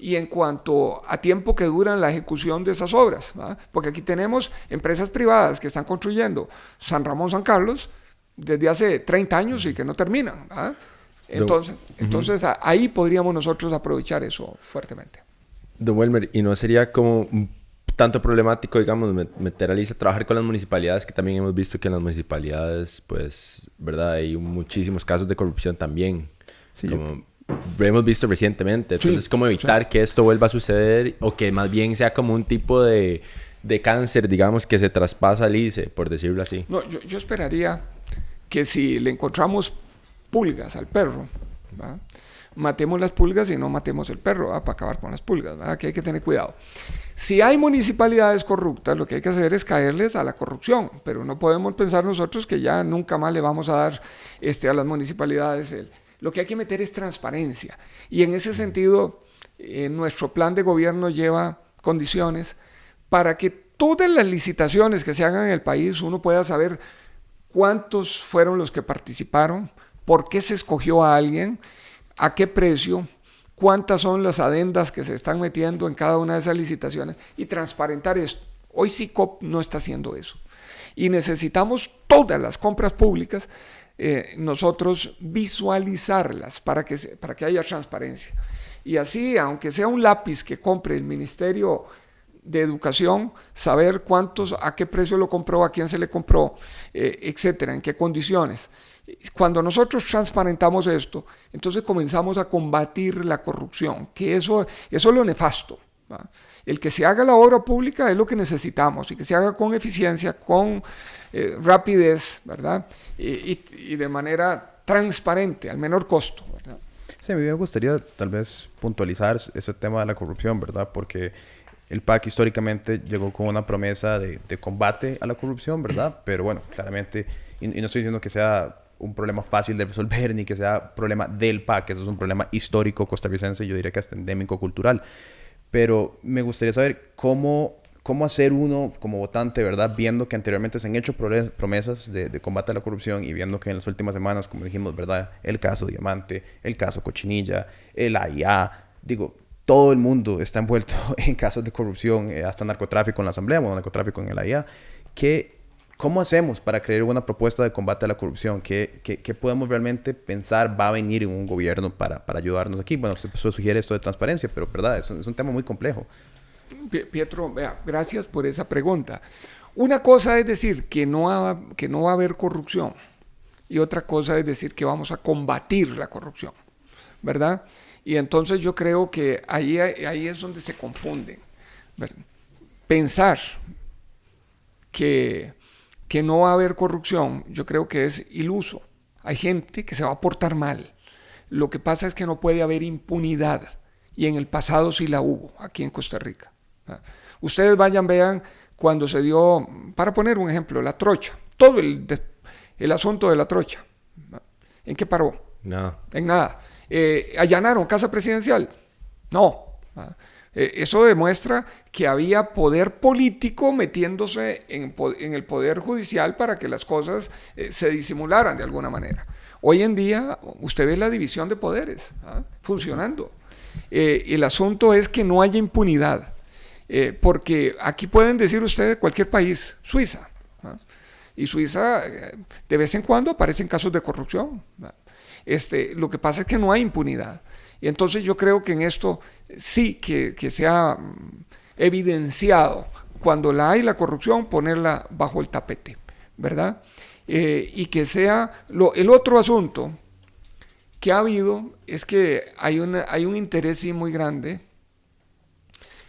y en cuanto a tiempo que duran la ejecución de esas obras, ¿verdad? Porque aquí tenemos empresas privadas que están construyendo San Ramón, San Carlos desde hace 30 años y que no terminan, ¿verdad? Entonces ahí podríamos nosotros aprovechar eso fuertemente. Don Welmer, ¿y no sería como tanto problemático, digamos, meter a ICE a trabajar con las municipalidades, que también hemos visto que en las municipalidades, pues, ¿verdad? Hay muchísimos casos de corrupción también. Sí, como lo hemos visto recientemente. Entonces, ¿cómo evitar que esto vuelva a suceder o que más bien sea como un tipo de cáncer, digamos, que se traspasa al ICE, por decirlo así? No, yo esperaría que si le encontramos pulgas al perro, ¿verdad? Matemos las pulgas y no matemos el perro, ¿verdad? Para acabar con las pulgas, ¿verdad? Que hay que tener cuidado. Si hay municipalidades corruptas, lo que hay que hacer es caerles a la corrupción, pero no podemos pensar nosotros que ya nunca más le vamos a dar a las municipalidades. Lo que hay que meter es transparencia. Y en ese sentido, nuestro plan de gobierno lleva condiciones para que todas las licitaciones que se hagan en el país uno pueda saber cuántos fueron los que participaron, por qué se escogió a alguien, a qué precio, cuántas son las adendas que se están metiendo en cada una de esas licitaciones y transparentar esto. Hoy SICOP no está haciendo eso. Y necesitamos todas las compras públicas, nosotros visualizarlas para que haya transparencia. Y así, aunque sea un lápiz que compre el Ministerio de Educación, saber cuántos, a qué precio lo compró, a quién se le compró, etcétera, en qué condiciones. Cuando nosotros transparentamos esto, entonces comenzamos a combatir la corrupción, que eso es lo nefasto, ¿va? El que se haga la obra pública es lo que necesitamos y que se haga con eficiencia, con rapidez, ¿verdad? Y de manera transparente, al menor costo, ¿verdad? Sí, a mí me gustaría tal vez puntualizar ese tema de la corrupción, ¿verdad? Porque el PAC históricamente llegó con una promesa de combate a la corrupción, ¿verdad? Pero bueno, claramente, y no estoy diciendo que sea un problema fácil de resolver ni que sea problema del PAC, eso es un problema histórico costarricense, yo diría que hasta endémico cultural. Pero me gustaría saber cómo hacer uno como votante, ¿verdad? Viendo que anteriormente se han hecho promesas de combate a la corrupción y viendo que en las últimas semanas, como dijimos, ¿verdad? El caso Diamante, el caso Cochinilla, el AIA, digo, todo el mundo está envuelto en casos de corrupción, hasta narcotráfico en la Asamblea, bueno, narcotráfico en el AIA. ¿Cómo hacemos para crear una propuesta de combate a la corrupción? ¿Qué podemos realmente pensar va a venir en un gobierno para ayudarnos aquí? Bueno, usted sugiere esto de transparencia, pero verdad, es un tema muy complejo. Pietro, vea, gracias por esa pregunta. Una cosa es decir que no va a haber corrupción y otra cosa es decir que vamos a combatir la corrupción, ¿verdad? Y entonces yo creo que ahí es donde se confunden, ¿verdad? Pensar que no va a haber corrupción, yo creo que es iluso. Hay gente que se va a portar mal. Lo que pasa es que no puede haber impunidad. Y en el pasado sí la hubo, aquí en Costa Rica. Ustedes vean cuando se dio, para poner un ejemplo, la trocha. Todo el asunto de la trocha. ¿En qué paró? No. En nada. ¿Allanaron casa presidencial? No. Eso demuestra que había poder político metiéndose en el poder judicial para que las cosas se disimularan de alguna manera. Hoy en día usted ve la división de poderes funcionando. El asunto es que no haya impunidad, porque aquí pueden decir ustedes cualquier país, Suiza, y Suiza de vez en cuando aparecen casos de corrupción. Lo que pasa es que no hay impunidad. Y entonces yo creo que en esto sí que se ha evidenciado cuando la hay la corrupción, ponerla bajo el tapete, ¿verdad? Y que sea el otro asunto que ha habido es que hay un interés sí muy grande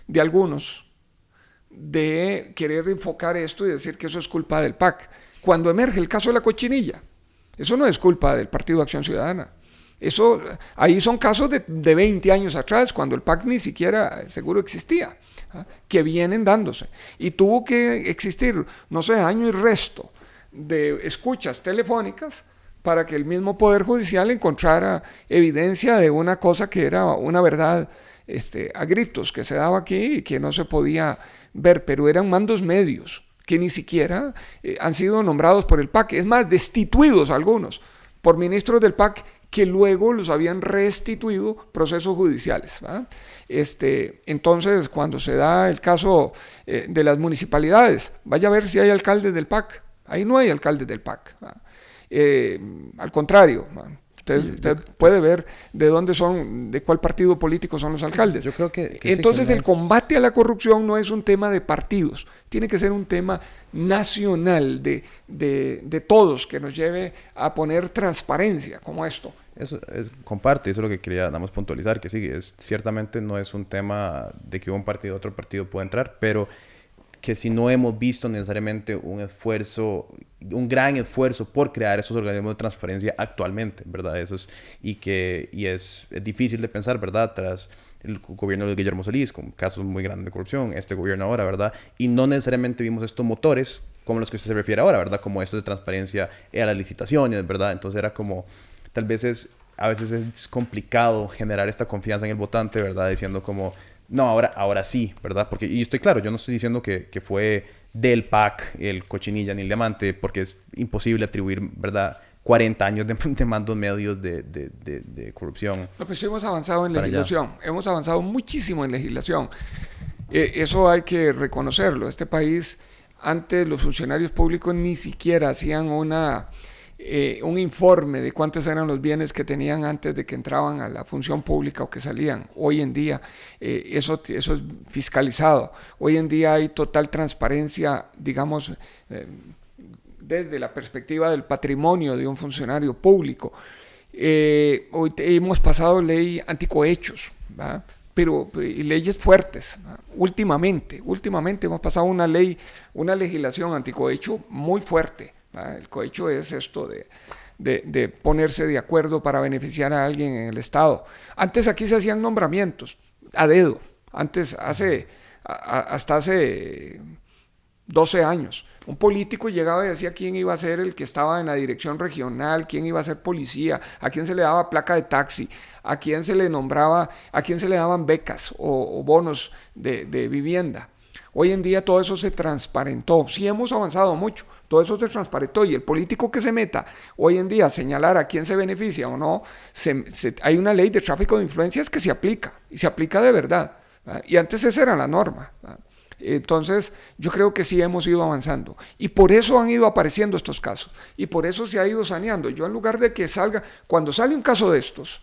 de algunos de querer enfocar esto y decir que eso es culpa del PAC. Cuando emerge el caso de la Cochinilla, eso no es culpa del Partido Acción Ciudadana. Ahí son casos de 20 años atrás, cuando el PAC ni siquiera seguro existía, que vienen dándose. Y tuvo que existir, no sé, año y resto de escuchas telefónicas para que el mismo Poder Judicial encontrara evidencia de una cosa que era una verdad a gritos que se daba aquí y que no se podía ver, pero eran mandos medios que ni siquiera han sido nombrados por el PAC, es más, destituidos algunos por ministros del PAC que luego los habían restituido procesos judiciales, ¿verdad? Entonces, cuando se da el caso de las municipalidades, vaya a ver si hay alcaldes del PAC. Ahí no hay alcaldes del PAC. Al contrario, usted puede ver de dónde son, de cuál partido político son los alcaldes. Yo creo que entonces sí, que el combate a la corrupción no es un tema de partidos, tiene que ser un tema nacional de todos, que nos lleve a poner transparencia como esto. Eso comparto, y eso es lo que quería nada más puntualizar, que sí, ciertamente no es un tema de que un partido u otro partido pueda entrar, pero que si no hemos visto necesariamente un gran esfuerzo por crear esos organismos de transparencia actualmente, ¿verdad? Y es difícil de pensar, ¿verdad? Tras el gobierno de Guillermo Solís, con casos muy grandes de corrupción, este gobierno ahora, ¿verdad? Y no necesariamente vimos estos motores como los que usted se refiere ahora, ¿verdad? Como estos de transparencia a las licitaciones, ¿verdad? Entonces era como, tal vez a veces es complicado generar esta confianza en el votante, ¿verdad? Diciendo como, no, ahora sí, ¿verdad? Porque, y estoy claro, yo no estoy diciendo que fue del PAC el Cochinilla ni el Diamante, porque es imposible atribuir, ¿verdad?, 40 años de mandos medios de corrupción. No, pues hemos avanzado en legislación, hemos avanzado muchísimo en legislación. Eso hay que reconocerlo. Este país, antes los funcionarios públicos ni siquiera hacían un informe de cuántos eran los bienes que tenían antes de que entraban a la función pública o que salían. Hoy en día eso es fiscalizado. Hoy en día hay total transparencia, digamos, desde la perspectiva del patrimonio de un funcionario público. Hoy hemos pasado ley anticohechos, ¿verdad? Pero y leyes fuertes, ¿verdad? Últimamente hemos pasado una legislación anticohecho muy fuerte. El cohecho es esto de ponerse de acuerdo para beneficiar a alguien en el Estado. Antes aquí se hacían nombramientos a dedo. Antes, hasta hace 12 años, un político llegaba y decía quién iba a ser el que estaba en la dirección regional, quién iba a ser policía, a quién se le daba placa de taxi, a quién se le nombraba, a quién se le daban becas o bonos de vivienda. Hoy en día todo eso se transparentó. Sí hemos avanzado mucho, todo eso se transparentó, y el político que se meta hoy en día a señalar a quién se beneficia o no, hay una ley de tráfico de influencias que se aplica, y se aplica de verdad, ¿verdad? Y antes esa era la norma, ¿verdad? Entonces yo creo que sí hemos ido avanzando, y por eso han ido apareciendo estos casos, y por eso se ha ido saneando. Yo, en lugar de que cuando sale un caso de estos,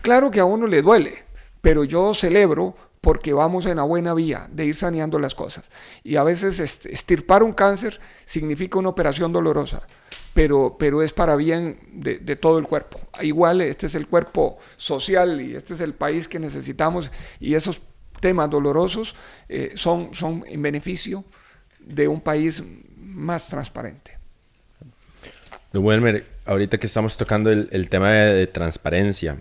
claro que a uno le duele, pero yo celebro porque vamos en la buena vía de ir saneando las cosas. Y a veces extirpar un cáncer significa una operación dolorosa, pero es para bien de todo el cuerpo. Igual este es el cuerpo social y este es el país que necesitamos, y esos temas dolorosos son en beneficio de un país más transparente. Don Welmer, ahorita que estamos tocando el tema de transparencia,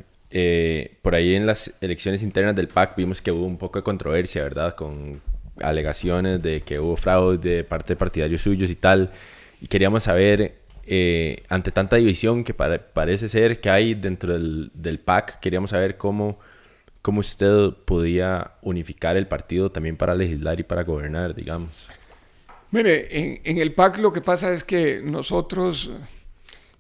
por ahí en las elecciones internas del PAC vimos que hubo un poco de controversia, ¿verdad? Con alegaciones de que hubo fraude de parte de partidarios suyos y tal. Y queríamos saber, ante tanta división que parece ser que hay dentro del PAC, queríamos saber cómo usted podía unificar el partido también para legislar y para gobernar, digamos. Mire, en el PAC lo que pasa es que nosotros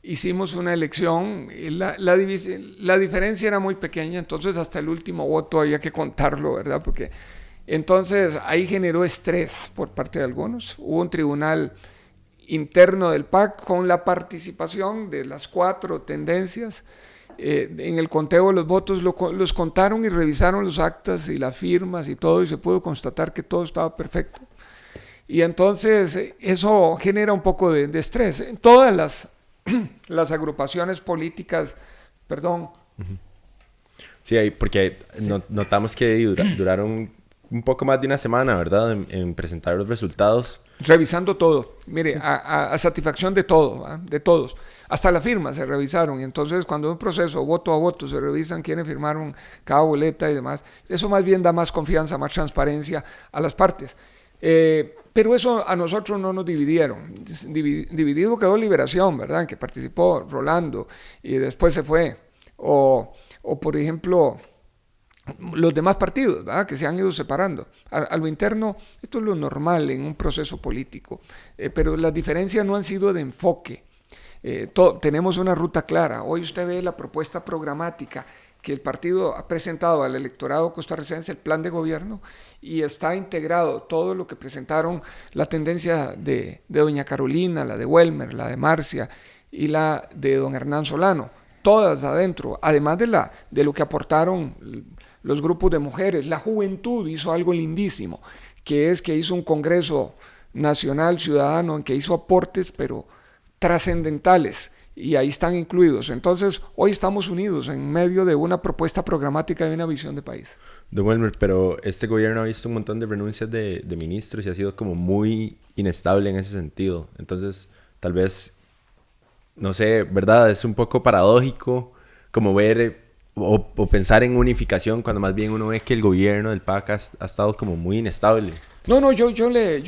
hicimos una elección, la diferencia era muy pequeña, entonces hasta el último voto había que contarlo, ¿verdad? Porque entonces ahí generó estrés por parte de algunos. Hubo un tribunal interno del PAC con la participación de las 4 tendencias. En el conteo de los votos los contaron y revisaron los actas y las firmas y todo, y se pudo constatar que todo estaba perfecto. Y entonces eso genera un poco de estrés en todas las agrupaciones políticas, perdón. Sí, porque notamos que duraron un poco más de una semana, ¿verdad? En presentar los resultados. Revisando todo, mire, sí. a satisfacción de todo, ¿eh? De todos. Hasta las firmas se revisaron, y entonces cuando un proceso voto a voto se revisan quiénes firmaron cada boleta y demás, eso más bien da más confianza, más transparencia a las partes. Pero eso a nosotros no nos dividieron. Dividido quedó Liberación, ¿verdad? En que participó Rolando y después se fue. O por ejemplo, los demás partidos, ¿verdad? Que se han ido separando. A lo interno, esto es lo normal en un proceso político. Pero las diferencias no han sido de enfoque. Tenemos una ruta clara. Hoy usted ve la propuesta programática que el partido ha presentado al electorado costarricense, el plan de gobierno, y está integrado todo lo que presentaron la tendencia de doña Carolina, la de Welmer, la de Marcia y la de don Hernán Solano, todas adentro, además de lo que aportaron los grupos de mujeres. La juventud hizo algo lindísimo, que hizo un Congreso Nacional Ciudadano en que hizo aportes, pero trascendentales, y ahí están incluidos. Entonces, hoy estamos unidos en medio de una propuesta programática y una visión de país. Don Wilmer, pero este gobierno ha visto un montón de renuncias de ministros y ha sido como muy inestable en ese sentido. Entonces, tal vez, no sé, ¿verdad? Es un poco paradójico como ver o pensar en unificación cuando más bien uno ve que el gobierno del PAC ha estado como muy inestable. No, yo le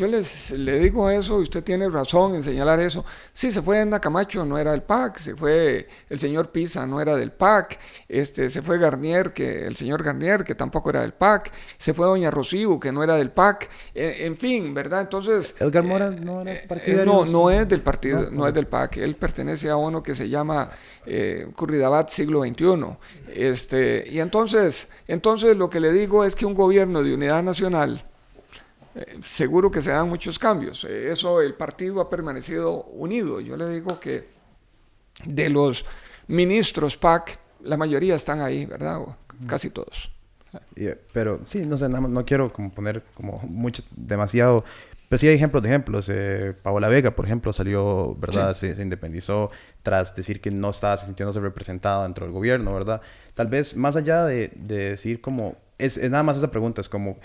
digo eso, y usted tiene razón en señalar eso. Sí, se fue Edna Camacho, no era del PAC, se fue el señor Pisa, no era del PAC, se fue el señor Garnier, que tampoco era del PAC, se fue doña Rocío, que no era del PAC, en fin, ¿verdad? Entonces... Edgar Mora no era partidario. No es del partido, no es del PAC, él pertenece a uno que se llama Curridabat Siglo XXI. Y entonces lo que le digo es que un gobierno de unidad nacional, seguro que se dan muchos cambios. Eso, el partido ha permanecido unido. Yo le digo que de los ministros PAC, la mayoría están ahí, ¿verdad? Casi todos. Pero sí, no sé, no quiero como poner como demasiado... Pero sí hay ejemplos. Paola Vega, por ejemplo, salió, ¿verdad? Sí. Se independizó tras decir que no estaba sintiéndose representada dentro del gobierno, ¿verdad? Tal vez más allá de decir como... Es nada más esa pregunta, es como...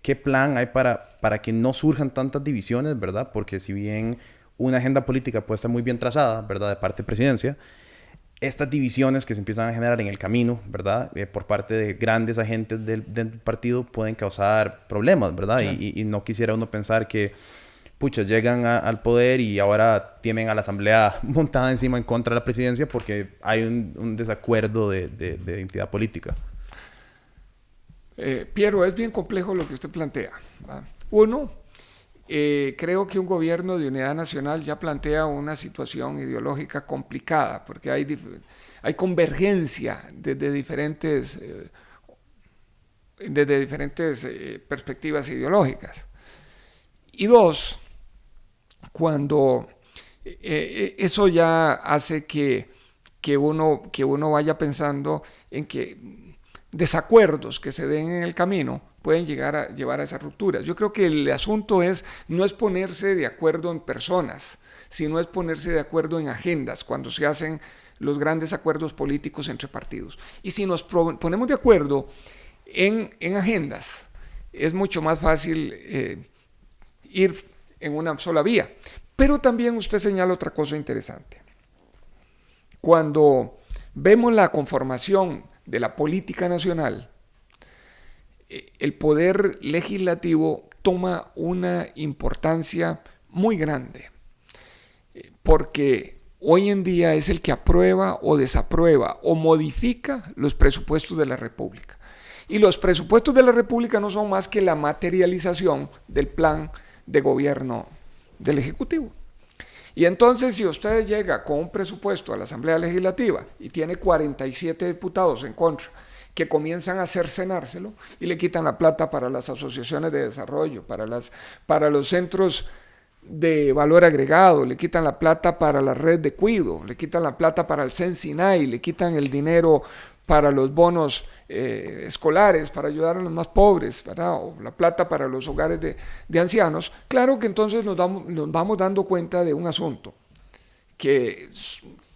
¿Qué plan hay para que no surjan tantas divisiones, verdad? Porque si bien una agenda política puede estar muy bien trazada, ¿verdad? De parte de presidencia, estas divisiones que se empiezan a generar en el camino, ¿verdad? Por parte de grandes agentes del partido pueden causar problemas, ¿verdad? Claro. Y no quisiera uno pensar que, pucha, llegan al poder y ahora tienen a la asamblea montada encima en contra de la presidencia porque hay un desacuerdo de identidad política. Piero, es bien complejo lo que usted plantea, ¿va? Uno, creo que un gobierno de unidad nacional ya plantea una situación ideológica complicada, porque hay convergencia desde diferentes perspectivas ideológicas. Y dos, cuando eso ya hace que uno vaya pensando en que desacuerdos que se den en el camino pueden llevar a esas rupturas. Yo creo que el asunto no es ponerse de acuerdo en personas, sino es ponerse de acuerdo en agendas cuando se hacen los grandes acuerdos políticos entre partidos. Y si nos ponemos de acuerdo en agendas, es mucho más fácil ir en una sola vía. Pero también usted señala otra cosa interesante. Cuando vemos la conformación de la política nacional, el poder legislativo toma una importancia muy grande, porque hoy en día es el que aprueba o desaprueba o modifica los presupuestos de la República. Y los presupuestos de la República no son más que la materialización del plan de gobierno del Ejecutivo. Y entonces, si usted llega con un presupuesto a la Asamblea Legislativa y tiene 47 diputados en contra que comienzan a cercenárselo y le quitan la plata para las asociaciones de desarrollo, para los centros de valor agregado, le quitan la plata para la red de cuido, le quitan la plata para el CENSINAI, le quitan el dinero para los bonos escolares, para ayudar a los más pobres, ¿verdad? O la plata para los hogares de ancianos. Claro que entonces nos vamos dando cuenta de un asunto, que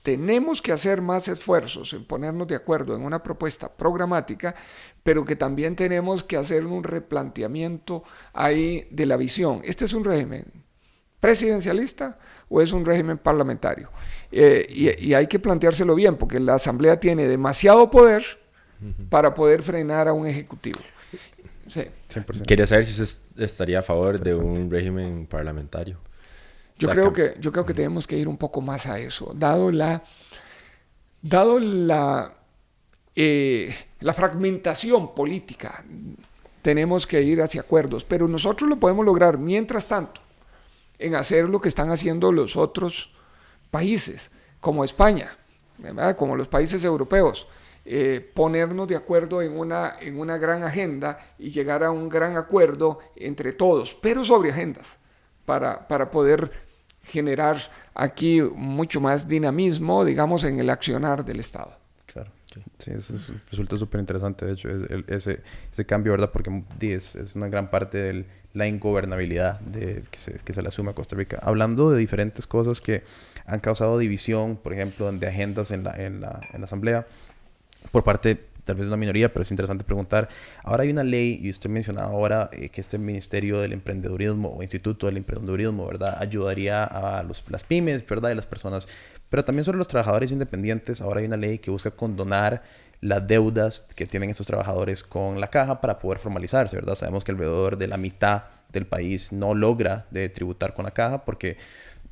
tenemos que hacer más esfuerzos en ponernos de acuerdo en una propuesta programática, pero que también tenemos que hacer un replanteamiento ahí de la visión. ¿Este es un régimen presidencialista o es un régimen parlamentario? Y hay que planteárselo bien, porque la Asamblea tiene demasiado poder para poder frenar a un ejecutivo. Sí. 100%. Quería saber si usted estaría a favor de un régimen parlamentario. Yo creo que tenemos que ir un poco más a eso, dado la fragmentación política. Tenemos que ir hacia acuerdos, pero nosotros lo podemos lograr mientras tanto en hacer lo que están haciendo los otros países, como España, ¿verdad? Como los países europeos, ponernos de acuerdo en una gran agenda y llegar a un gran acuerdo entre todos, pero sobre agendas, para poder generar aquí mucho más dinamismo, digamos, en el accionar del Estado. Claro. Sí, resulta súper interesante, de hecho, ese cambio, ¿verdad? Porque es una gran parte de la ingobernabilidad que se le asume a Costa Rica. Hablando de diferentes cosas que han causado división, por ejemplo, de agendas en la Asamblea, por parte tal vez de una minoría, pero es interesante preguntar. Ahora hay una ley, y usted mencionaba ahora que este Ministerio del Emprendedurismo o Instituto del Emprendedurismo, ¿verdad? Ayudaría a las pymes, ¿verdad? Y las personas. Pero también sobre los trabajadores independientes, ahora hay una ley que busca condonar las deudas que tienen estos trabajadores con la caja para poder formalizarse, ¿verdad? Sabemos que alrededor de la mitad del país no logra de tributar con la caja porque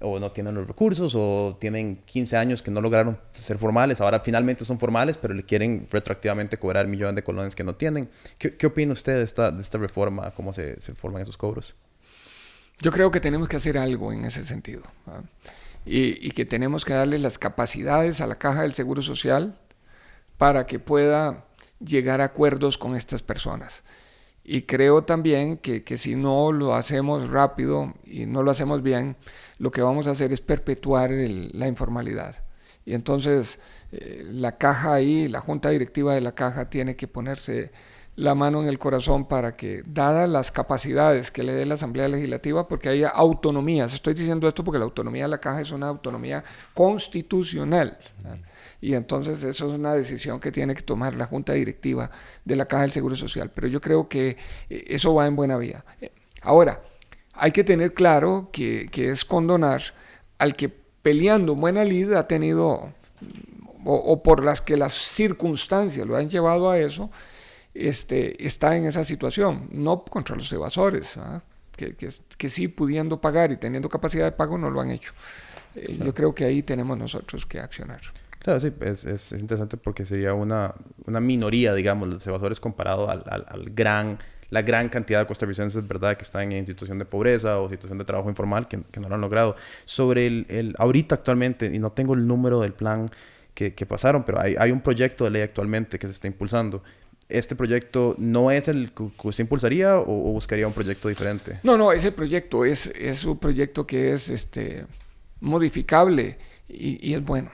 o no tienen los recursos o tienen 15 años que no lograron ser formales. Ahora finalmente son formales, pero le quieren retroactivamente cobrar millones de colones que no tienen. ¿Qué opina usted de esta reforma? ¿Cómo se forman esos cobros? Yo creo que tenemos que hacer algo en ese sentido, ¿verdad? Y que tenemos que darle las capacidades a la Caja del Seguro Social para que pueda llegar a acuerdos con estas personas. Y creo también que si no lo hacemos rápido y no lo hacemos bien, lo que vamos a hacer es perpetuar la informalidad. Y entonces la caja ahí, la junta directiva de la caja tiene que ponerse la mano en el corazón para que, dadas las capacidades que le dé la Asamblea Legislativa, porque haya autonomías. Estoy diciendo esto porque la autonomía de la caja es una autonomía constitucional, ¿verdad? Y entonces eso es una decisión que tiene que tomar la junta directiva de la Caja del Seguro Social. Pero yo creo que eso va en buena vía. Ahora, hay que tener claro que es condonar al que peleando buena lid ha tenido, o por las que las circunstancias lo han llevado a eso, está en esa situación, no contra los evasores, ¿ah? que sí pudiendo pagar y teniendo capacidad de pago no lo han hecho. Claro. Yo creo que ahí tenemos nosotros que accionar. Claro, sí, es interesante porque sería una minoría, digamos, los evasores comparado la gran cantidad de costarricenses, ¿verdad?, que están en situación de pobreza o situación de trabajo informal que no lo han logrado. Sobre ahorita actualmente, y no tengo el número del plan que pasaron, pero hay un proyecto de ley actualmente que se está impulsando. ¿Este proyecto no es el que usted impulsaría o buscaría un proyecto diferente? No, ese proyecto es un proyecto que es modificable y es bueno.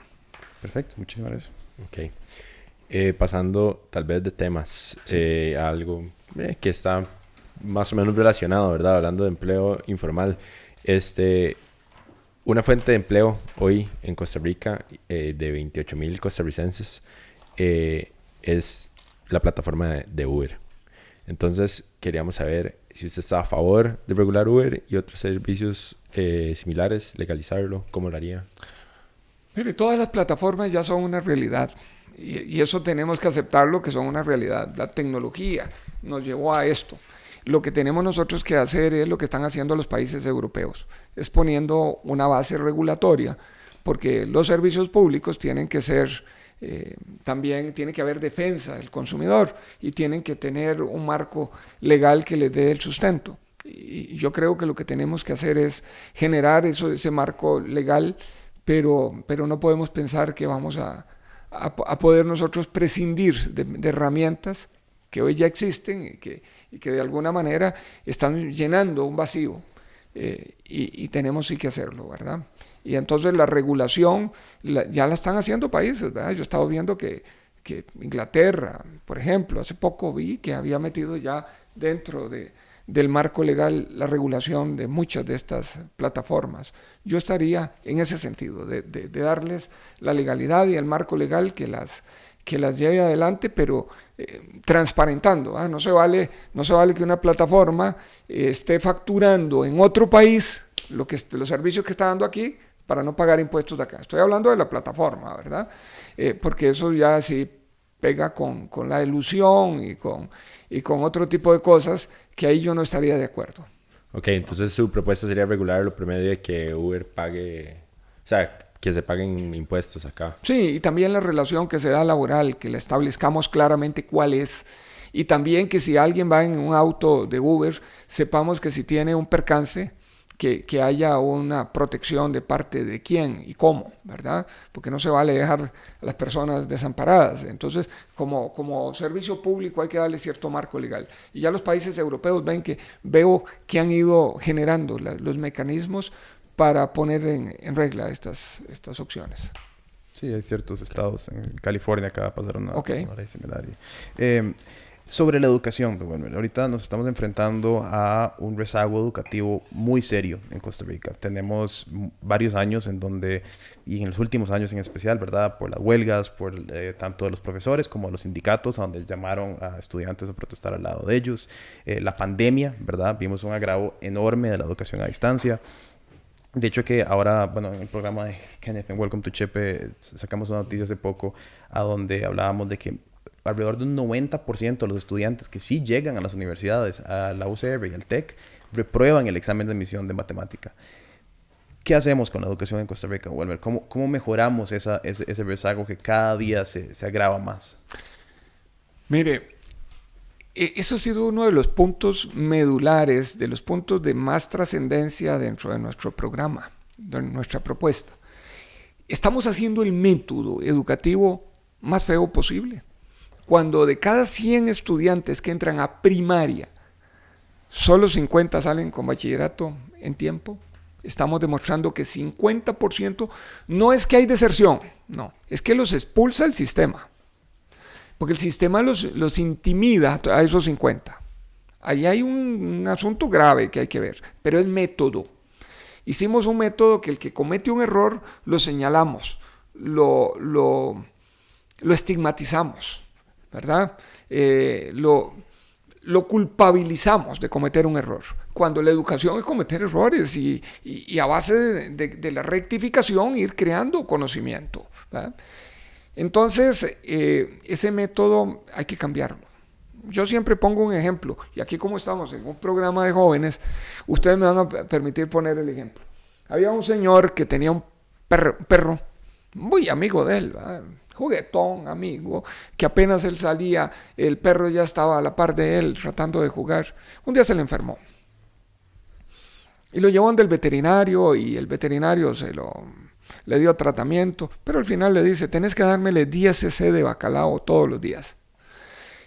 Perfecto, muchísimas gracias. Ok. Pasando tal vez de temas, sí. A algo que está más o menos relacionado, ¿verdad? Hablando de empleo informal. Una fuente de empleo hoy en Costa Rica de 28,000 costarricenses es la plataforma de Uber. Entonces, queríamos saber si usted está a favor de regular Uber y otros servicios similares, legalizarlo, ¿cómo lo haría? Mire, todas las plataformas ya son una realidad y eso tenemos que aceptarlo, que son una realidad. La tecnología nos llevó a esto. Lo que tenemos nosotros que hacer es lo que están haciendo los países europeos, es poniendo una base regulatoria, porque los servicios públicos tienen que ser, también tiene que haber defensa del consumidor y tienen que tener un marco legal que les dé el sustento. Y yo creo que lo que tenemos que hacer es generar ese marco legal, pero no podemos pensar que vamos a poder nosotros prescindir de herramientas que hoy ya existen y que de alguna manera están llenando un vacío y tenemos sí que hacerlo, ¿verdad? Y entonces la regulación ya la están haciendo países, ¿verdad? Yo he estado viendo que Inglaterra, por ejemplo, hace poco vi que había metido ya dentro del marco legal la regulación de muchas de estas plataformas. Yo estaría en ese sentido, de darles la legalidad y el marco legal que las lleve adelante, pero transparentando, ¿ah? No se vale que una plataforma esté facturando en otro país los servicios que está dando aquí para no pagar impuestos de acá. Estoy hablando de la plataforma, ¿verdad? Porque eso ya sí pega con la ilusión y con otro tipo de cosas que ahí yo no estaría de acuerdo. Ok, entonces su propuesta sería regular lo promedio de que Uber pague, o sea, que se paguen impuestos acá. Sí, y también la relación que se da laboral, que la establezcamos claramente cuál es. Y también que si alguien va en un auto de Uber, sepamos que si tiene un percance, que haya una protección de parte de quién y cómo, ¿verdad? Porque no se vale dejar a las personas desamparadas. Entonces, como servicio público hay que darle cierto marco legal. Y ya los países europeos veo que han ido generando los mecanismos para poner en regla estas opciones. Sí, hay ciertos estados en California que va a pasar una ley similar. Sobre la educación, bueno, ahorita nos estamos enfrentando a un rezago educativo muy serio en Costa Rica. Tenemos varios años en donde, y en los últimos años en especial, ¿verdad? Por las huelgas, por tanto de los profesores como de los sindicatos, a donde llamaron a estudiantes a protestar al lado de ellos. La pandemia, ¿verdad? Vimos un agravo enorme de la educación a distancia. De hecho que ahora, bueno, en el programa de Kenneth en Welcome to Chepe sacamos una noticia hace poco a donde hablábamos de que alrededor de un 90% de los estudiantes que sí llegan a las universidades, a la UCR y al TEC, reprueban el examen de admisión de matemática. ¿Qué hacemos con la educación en Costa Rica, Welmer? ¿Cómo mejoramos ese rezago que cada día se agrava más? Mire, eso ha sido uno de los puntos medulares, de los puntos de más trascendencia dentro de nuestro programa, de nuestra propuesta. Estamos haciendo el método educativo más feo posible. Cuando de cada 100 estudiantes que entran a primaria, solo 50 salen con bachillerato en tiempo, estamos demostrando que 50% no es que hay deserción, no, es que los expulsa el sistema. Porque el sistema los intimida a esos 50. Ahí hay un asunto grave que hay que ver, pero es método. Hicimos un método que el que comete un error lo señalamos, lo estigmatizamos, ¿verdad? Lo culpabilizamos de cometer un error, cuando la educación es cometer errores y a base de la rectificación ir creando conocimiento, ¿verdad? Entonces, ese método hay que cambiarlo. Yo siempre pongo un ejemplo, y aquí como estamos en un programa de jóvenes, ustedes me van a permitir poner el ejemplo. Había un señor que tenía un perro muy amigo de él, ¿verdad? Juguetón, amigo, que apenas él salía, el perro ya estaba a la par de él tratando de jugar. Un día se le enfermó. Y lo llevó del veterinario y el veterinario le dio tratamiento, pero al final le dice, tenés que dármele 10 cc de bacalao todos los días.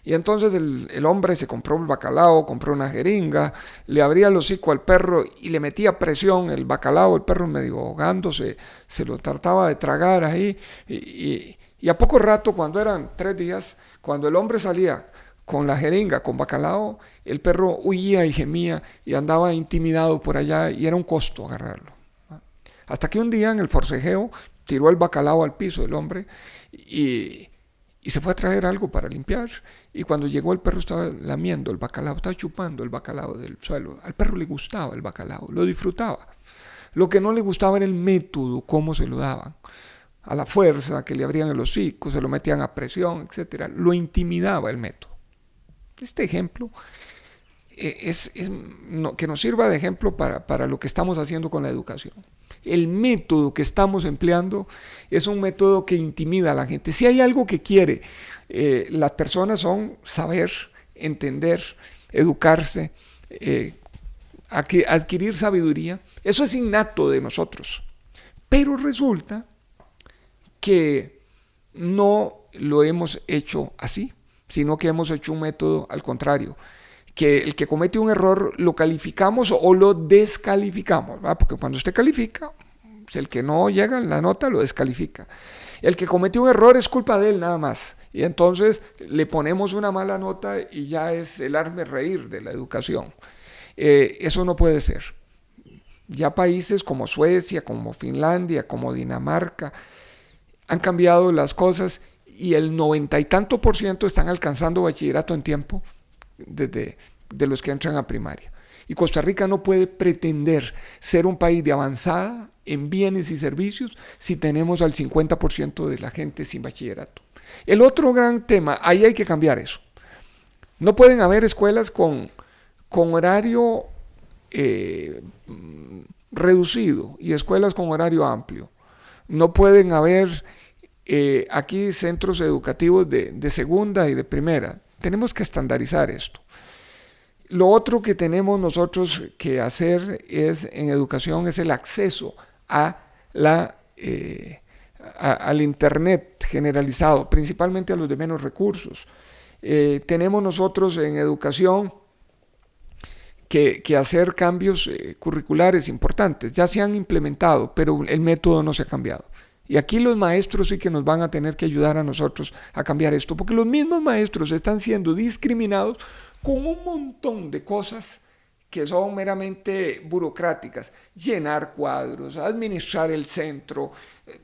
Y entonces el hombre se compró el bacalao, compró una jeringa, le abría el hocico al perro y le metía presión el bacalao, el perro medio ahogándose, se lo trataba de tragar ahí y a poco rato, cuando eran 3 días, cuando el hombre salía con la jeringa, con bacalao, el perro huía y gemía y andaba intimidado por allá y era un costo agarrarlo. Hasta que un día en el forcejeo tiró el bacalao al piso el hombre y se fue a traer algo para limpiar. Y cuando llegó el perro estaba lamiendo el bacalao, estaba chupando el bacalao del suelo. Al perro le gustaba el bacalao, lo disfrutaba. Lo que no le gustaba era el método, cómo se lo daban. A la fuerza, que le abrían el hocico, se lo metían a presión, etc. Lo intimidaba el método. Este ejemplo que nos sirva de ejemplo para lo que estamos haciendo con la educación. El método que estamos empleando es un método que intimida a la gente. Si hay algo que quiere las personas son saber, entender, educarse, adquirir sabiduría. Eso es innato de nosotros. Pero resulta que no lo hemos hecho así, sino que hemos hecho un método al contrario. Que el que comete un error lo calificamos o lo descalificamos, ¿verdad? Porque cuando usted califica, el que no llega en la nota lo descalifica. El que cometió un error es culpa de él nada más. Y entonces le ponemos una mala nota y ya es el hazme reír de la educación. Eso no puede ser. Ya países como Suecia, como Finlandia, como Dinamarca, han cambiado las cosas y el 90 y tanto % están alcanzando bachillerato en tiempo de los que entran a primaria. Y Costa Rica no puede pretender ser un país de avanzada en bienes y servicios si tenemos al 50% de la gente sin bachillerato. El otro gran tema, ahí hay que cambiar eso. No pueden haber escuelas con horario reducido y escuelas con horario amplio. No pueden haber aquí centros educativos de segunda y de primera. Tenemos que estandarizar esto. Lo otro que tenemos nosotros que hacer en educación es el acceso al Internet generalizado, principalmente a los de menos recursos. Tenemos nosotros en educación que hacer cambios curriculares importantes. Ya se han implementado, pero el método no se ha cambiado. Y aquí los maestros sí que nos van a tener que ayudar a nosotros a cambiar esto, porque los mismos maestros están siendo discriminados con un montón de cosas que son meramente burocráticas, llenar cuadros, administrar el centro,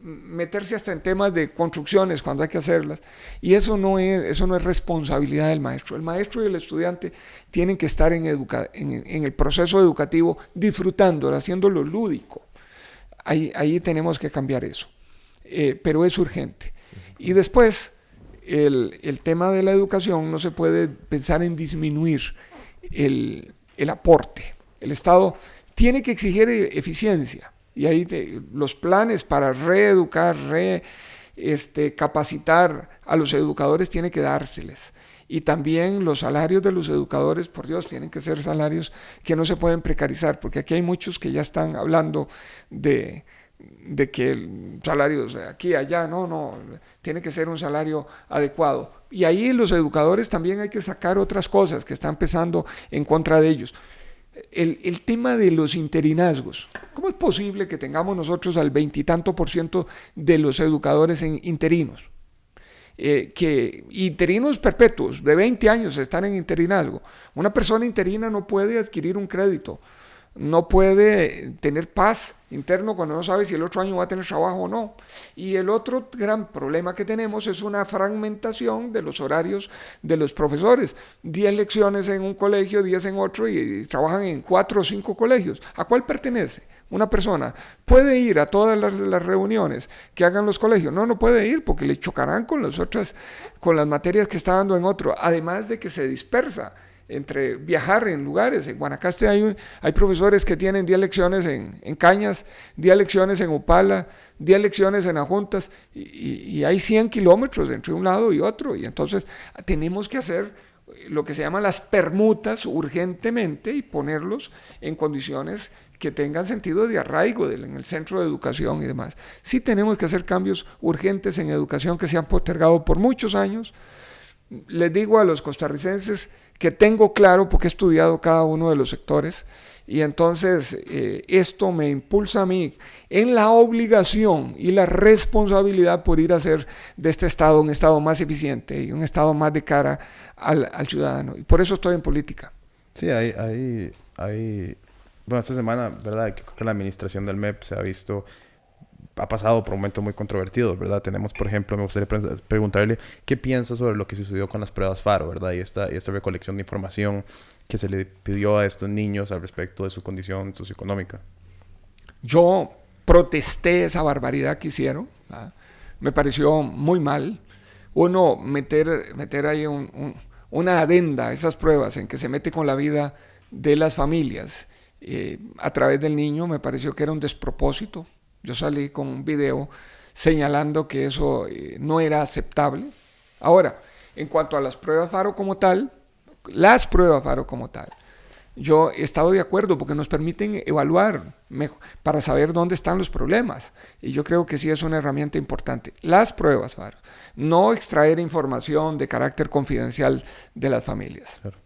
meterse hasta en temas de construcciones cuando hay que hacerlas, y eso no es responsabilidad del maestro. El maestro y el estudiante tienen que estar en el proceso educativo disfrutándolo, haciéndolo lúdico. Ahí tenemos que cambiar eso, pero es urgente. Y después, el tema de la educación, no se puede pensar en disminuir el aporte. El Estado tiene que exigir eficiencia, y ahí los planes para reeducar, capacitar a los educadores tiene que dárseles. Y también los salarios de los educadores, por Dios, tienen que ser salarios que no se pueden precarizar, porque aquí hay muchos que ya están hablando de que salarios aquí, allá, no, tiene que ser un salario adecuado. Y ahí los educadores también hay que sacar otras cosas que están pesando en contra de ellos. El tema de los interinazgos. ¿Cómo es posible que tengamos nosotros al 20 y tanto % de los educadores en interinos? Que interinos perpetuos, de 20 años están en interinazgo. Una persona interina no puede adquirir un crédito, no puede tener paz interno cuando no sabe si el otro año va a tener trabajo o no. Y el otro gran problema que tenemos es una fragmentación de los horarios de los profesores. 10 lecciones en un colegio, 10 en otro, y trabajan en 4 o 5 colegios. ¿A cuál pertenece? Una persona puede ir a todas las reuniones que hagan los colegios. No puede ir porque le chocarán con las materias que está dando en otro. Además de que se dispersa entre viajar en lugares. En Guanacaste hay profesores que tienen 10 lecciones en Cañas, 10 lecciones en Upala, 10 lecciones en Ajuntas, y hay 100 kilómetros entre un lado y otro. Y entonces tenemos que hacer lo que se llaman las permutas urgentemente y ponerlos en condiciones que tengan sentido de arraigo en el centro de educación y demás. Sí tenemos que hacer cambios urgentes en educación que se han postergado por muchos años. Les digo a los costarricenses que tengo claro, porque he estudiado cada uno de los sectores, y entonces esto me impulsa a mí en la obligación y la responsabilidad por ir a hacer de este Estado un Estado más eficiente y un Estado más de cara al ciudadano. Y por eso estoy en política. Sí, bueno, esta semana, ¿verdad? Creo que la administración del MEP ha pasado por momentos muy controvertidos, ¿verdad? Tenemos, por ejemplo, me gustaría preguntarle qué piensa sobre lo que sucedió con las pruebas FARO, ¿verdad? Y esta recolección de información que se le pidió a estos niños al respecto de su condición socioeconómica. Yo protesté esa barbaridad que hicieron, ¿verdad? Me pareció muy mal. Uno meter ahí una adenda a esas pruebas en que se mete con la vida de las familias a través del niño, me pareció que era un despropósito. Yo salí con un video señalando que eso no era aceptable. Ahora, en cuanto a las pruebas FARO como tal, yo he estado de acuerdo porque nos permiten evaluar mejor, para saber dónde están los problemas. Y yo creo que sí es una herramienta importante. Las pruebas FARO, no extraer información de carácter confidencial de las familias. Claro.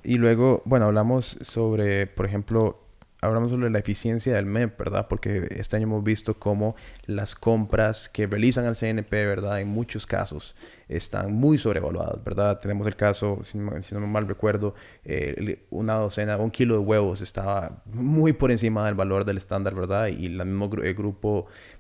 Y luego, bueno, hablamos sobre, por ejemplo, la eficiencia del MEP, ¿verdad? Porque este año hemos visto cómo las compras que realizan al CNP, ¿verdad? En muchos casos están muy sobrevaluadas, ¿verdad? Tenemos el caso, si no mal recuerdo, un kilo de huevos estaba muy por encima del valor del estándar, ¿verdad? Y el mismo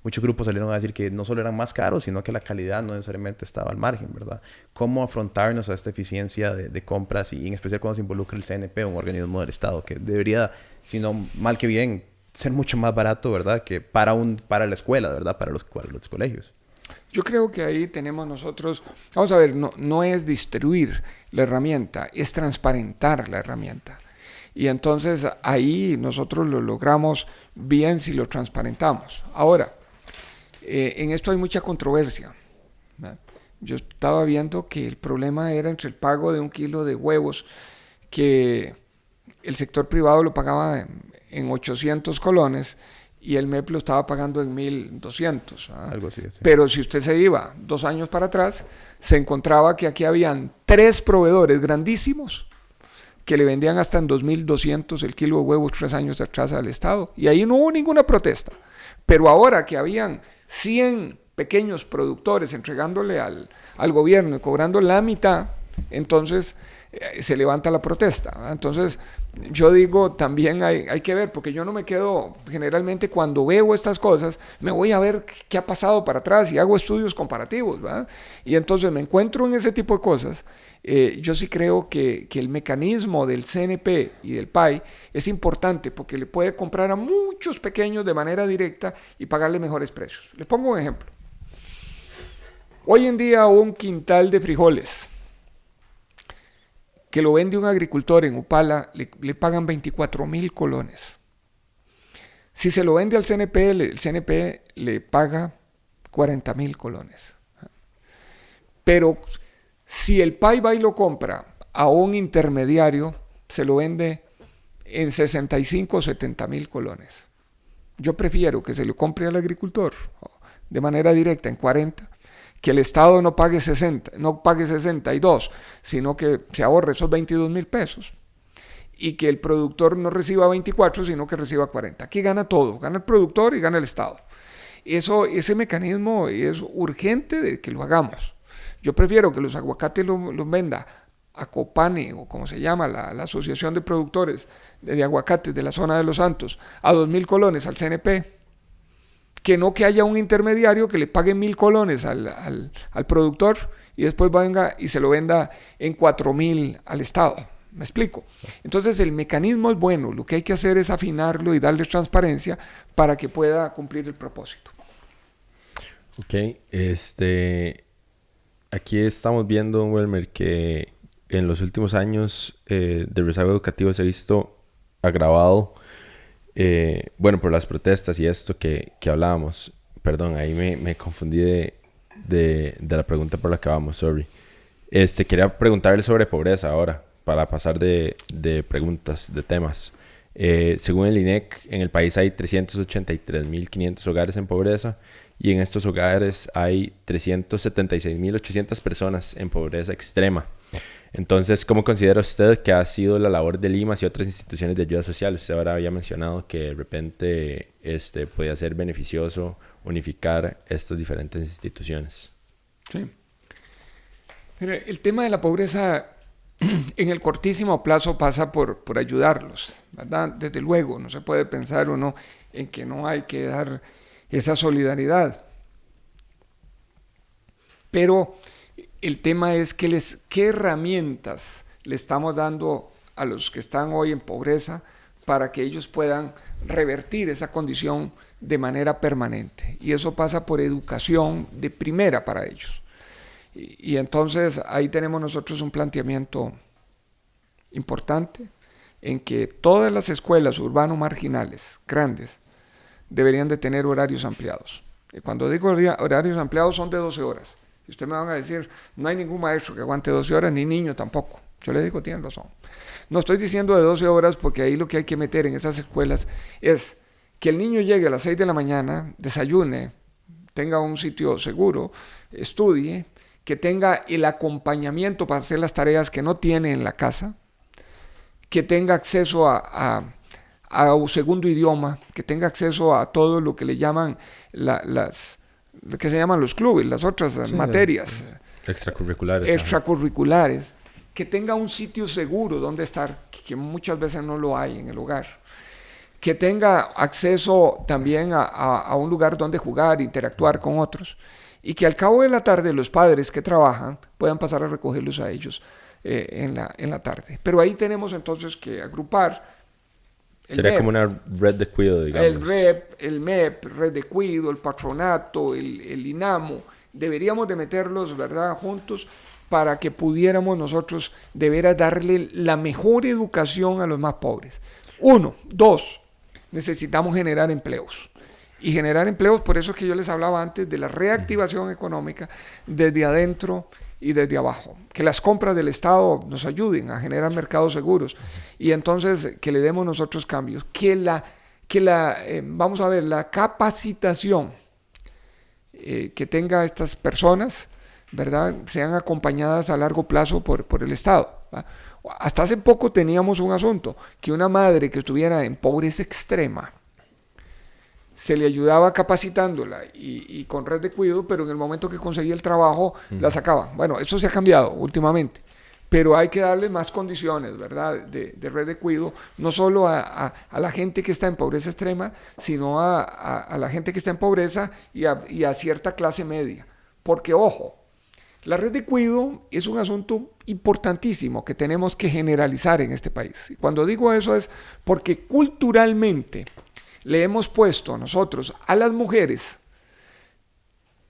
muchos grupos salieron a decir que no solo eran más caros, sino que la calidad no necesariamente estaba al margen, ¿verdad? ¿Cómo afrontarnos a esta eficiencia de compras y en especial cuando se involucra el CNP, un organismo del Estado que debería, si no mal que bien, ser mucho más barato, ¿verdad? Que para la escuela, ¿verdad? Para los colegios. Yo creo que ahí tenemos nosotros, vamos a ver, no es distribuir la herramienta, es transparentar la herramienta. Y entonces ahí nosotros lo logramos bien si lo transparentamos. Ahora, en esto hay mucha controversia, ¿verdad? Yo estaba viendo que el problema era entre el pago de 1 kilo de huevos, que el sector privado lo pagaba en 800 colones y el MEP lo estaba pagando en 1.200. Algo así, sí. Pero si usted se iba 2 años para atrás, se encontraba que aquí habían 3 proveedores grandísimos que le vendían hasta en 2.200 el kilo de huevos 3 años atrás al Estado. Y ahí no hubo ninguna protesta. Pero ahora que habían 100 pequeños productores entregándole al gobierno y cobrando la mitad, entonces se levanta la protesta, ¿verdad? Entonces yo digo, también hay que ver, porque yo no me quedo, generalmente cuando veo estas cosas, me voy a ver qué ha pasado para atrás y hago estudios comparativos, ¿verdad? Y entonces me encuentro en ese tipo de cosas. Yo sí creo que el mecanismo del CNP y del PAI es importante porque le puede comprar a muchos pequeños de manera directa y pagarle mejores precios. Les pongo un ejemplo. Hoy en día un quintal de frijoles que lo vende un agricultor en Upala, le pagan 24,000 colones. Si se lo vende al CNP, el CNP le paga 40,000 colones. Pero si el PAI va y lo compra a un intermediario, se lo vende en 65 o 70,000 colones. Yo prefiero que se lo compre al agricultor de manera directa en 40, que el Estado no pague 62, sino que se ahorre esos 22,000 pesos y que el productor no reciba 24, sino que reciba 40. Aquí gana todo, gana el productor y gana el Estado. Ese mecanismo es urgente de que lo hagamos. Yo prefiero que los aguacates los venda a Copane, o como se llama, la Asociación de Productores de Aguacates de la zona de Los Santos, a 2,000 colones al CNP, que no que haya un intermediario que le pague 1,000 colones al productor y después venga y se lo venda en 4,000 al Estado. ¿Me explico? Entonces el mecanismo es bueno, lo que hay que hacer es afinarlo y darle transparencia para que pueda cumplir el propósito. Ok, aquí estamos viendo, Welmer, que en los últimos años de rezago educativo se ha visto agravado. Por las protestas y esto que hablábamos. Perdón, ahí me confundí de la pregunta por la que vamos, sorry. Quería preguntarle sobre pobreza ahora, para pasar de preguntas, de temas. Según el INEC, en el país hay 383.500 hogares en pobreza y en estos hogares hay 376.800 personas en pobreza extrema. Entonces, ¿cómo considera usted que ha sido la labor de Limas y otras instituciones de ayuda social? Usted ahora había mencionado que de repente podía ser beneficioso unificar estas diferentes instituciones. Sí. Mire, el tema de la pobreza en el cortísimo plazo pasa por ayudarlos, ¿verdad? Desde luego, no se puede pensar uno en que no hay que dar esa solidaridad. Pero el tema es qué herramientas le estamos dando a los que están hoy en pobreza para que ellos puedan revertir esa condición de manera permanente. Y eso pasa por educación de primera para ellos. Y entonces ahí tenemos nosotros un planteamiento importante en que todas las escuelas urbano-marginales grandes deberían de tener horarios ampliados. Y cuando digo horarios ampliados son de 12 horas. Y ustedes me van a decir, no hay ningún maestro que aguante 12 horas, ni niño tampoco. Yo le digo, tienen razón. No estoy diciendo de 12 horas porque ahí lo que hay que meter en esas escuelas es que el niño llegue a las 6 de la mañana, desayune, tenga un sitio seguro, estudie, que tenga el acompañamiento para hacer las tareas que no tiene en la casa, que tenga acceso a un segundo idioma, que tenga acceso a todo lo que le llaman que se llaman los clubes, las otras materias extracurriculares, que tenga un sitio seguro donde estar, que muchas veces no lo hay en el hogar, que tenga acceso también a un lugar donde jugar, interactuar con otros, y que al cabo de la tarde los padres que trabajan puedan pasar a recogerlos a ellos en la tarde. Pero ahí tenemos entonces que agrupar. Sería MEP, como una red de cuidado, digamos. El MEP, red de cuidado, el patronato, el INAMO. Deberíamos de meterlos, ¿verdad?, juntos para que pudiéramos nosotros de veras darle la mejor educación a los más pobres. 1, 2, necesitamos generar empleos. Y generar empleos, por eso es que yo les hablaba antes de la reactivación económica desde adentro y desde abajo. Que las compras del Estado nos ayuden a generar mercados seguros y entonces que le demos nosotros cambios. Vamos a ver, la capacitación que tenga estas personas, ¿verdad?, sean acompañadas a largo plazo por el Estado, ¿verdad? Hasta hace poco teníamos un asunto, que una madre que estuviera en pobreza extrema se le ayudaba capacitándola y con red de cuido, pero en el momento que conseguía el trabajo la sacaban. Bueno, eso se ha cambiado últimamente, pero hay que darle más condiciones, ¿verdad? De red de cuido, no solo a la gente que está en pobreza extrema, sino a la gente que está en pobreza y a cierta clase media. Porque, ojo, la red de cuido es un asunto importantísimo que tenemos que generalizar en este país. Y cuando digo eso es porque culturalmente le hemos puesto nosotros a las mujeres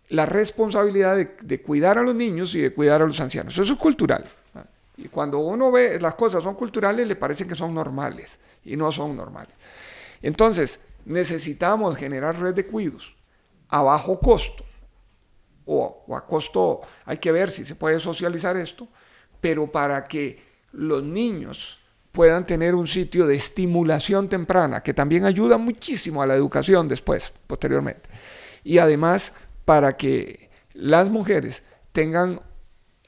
la responsabilidad de cuidar a los niños y de cuidar a los ancianos. Eso es cultural. Y cuando uno ve las cosas son culturales, le parece que son normales y no son normales. Entonces, necesitamos generar red de cuidos a bajo costo o a costo, hay que ver si se puede socializar esto, pero para que los niños puedan tener un sitio de estimulación temprana, que también ayuda muchísimo a la educación después, posteriormente. Y además, para que las mujeres tengan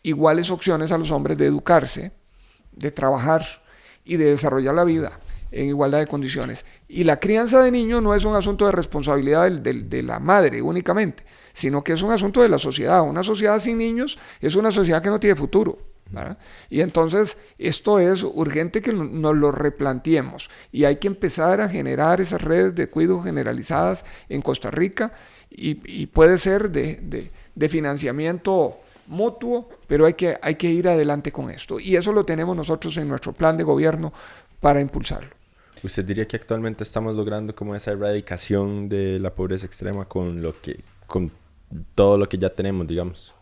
iguales opciones a los hombres de educarse, de trabajar y de desarrollar la vida en igualdad de condiciones. Y la crianza de niños no es un asunto de responsabilidad de la madre únicamente, sino que es un asunto de la sociedad. Una sociedad sin niños es una sociedad que no tiene futuro, ¿verdad? Y entonces esto es urgente que nos lo replanteemos y hay que empezar a generar esas redes de cuidado generalizadas en Costa Rica y puede ser de financiamiento mutuo, pero hay que ir adelante con esto y eso lo tenemos nosotros en nuestro plan de gobierno para impulsarlo. ¿Usted diría que actualmente estamos logrando como esa erradicación de la pobreza extrema con todo lo que ya tenemos, digamos?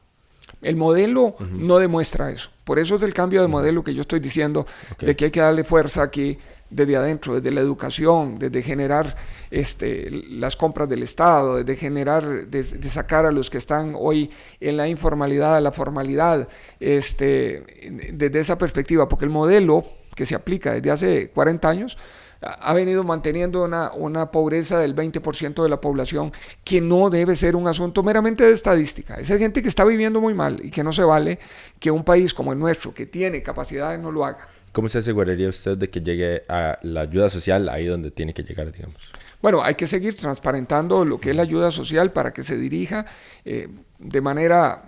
El modelo no demuestra eso. Por eso es el cambio de modelo que yo estoy diciendo, de que hay que darle fuerza aquí desde adentro, desde la educación, desde generar las compras del Estado, de sacar a los que están hoy en la informalidad a la formalidad, desde esa perspectiva, porque el modelo que se aplica desde hace 40 años ha venido manteniendo una pobreza del 20% de la población, que no debe ser un asunto meramente de estadística. Esa gente que está viviendo muy mal y que no se vale que un país como el nuestro, que tiene capacidades, no lo haga. ¿Cómo se aseguraría usted de que llegue a la ayuda social ahí donde tiene que llegar, digamos? Bueno, hay que seguir transparentando lo que es la ayuda social para que se dirija de manera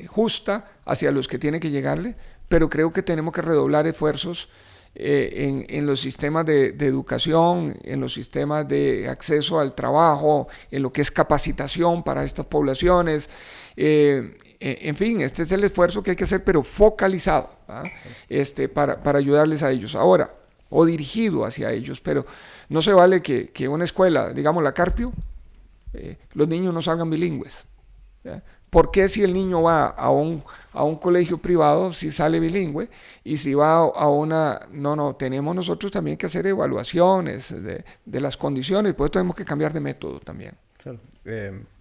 justa hacia los que tiene que llegarle, pero creo que tenemos que redoblar esfuerzos en los sistemas de educación, en los sistemas de acceso al trabajo, en lo que es capacitación para estas poblaciones. En fin, este es el esfuerzo que hay que hacer, pero focalizado, para ayudarles a ellos. Ahora, o dirigido hacia ellos, pero no se vale que una escuela, digamos la Carpio, los niños no salgan bilingües. ¿Por qué si el niño va a un colegio privado, si sale bilingüe, y si va a una... No, tenemos nosotros también que hacer evaluaciones de las condiciones, pues tenemos que cambiar de método también. Claro.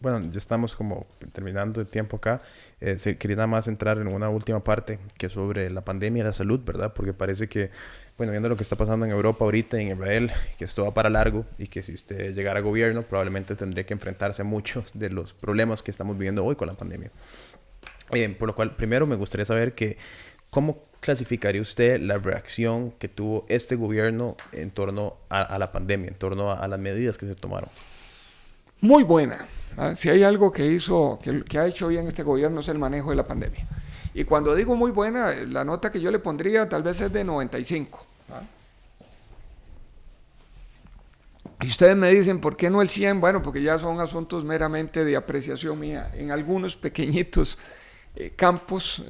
Bueno, ya estamos como terminando el tiempo acá. Quería nada más entrar en una última parte que es sobre la pandemia y la salud, ¿verdad? Porque parece que, bueno, viendo lo que está pasando en Europa ahorita, en Israel, que esto va para largo y que si usted llegara a gobierno probablemente tendría que enfrentarse a muchos de los problemas que estamos viviendo hoy con la pandemia. Por lo cual, primero me gustaría saber ¿cómo clasificaría usted la reacción que tuvo este gobierno en torno a la pandemia, en torno a las medidas que se tomaron? Muy buena. Si hay algo que ha hecho bien este gobierno es el manejo de la pandemia. Y cuando digo muy buena, la nota que yo le pondría tal vez es de 95. Y ustedes me dicen, ¿por qué no el 100? Bueno, porque ya son asuntos meramente de apreciación mía. En algunos pequeñitos campos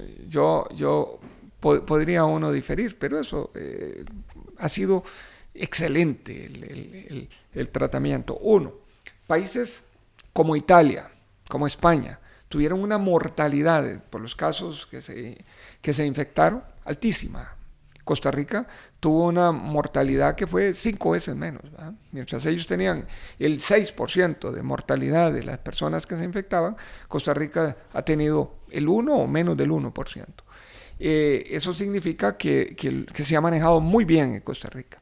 podría uno diferir, pero eso ha sido excelente el tratamiento. Países como Italia, como España, tuvieron una mortalidad por los casos que se infectaron altísima. Costa Rica tuvo una mortalidad que fue 5 veces menos, ¿verdad? Mientras ellos tenían el 6% de mortalidad de las personas que se infectaban, Costa Rica ha tenido el 1 o menos del 1%. Eso significa que se ha manejado muy bien en Costa Rica.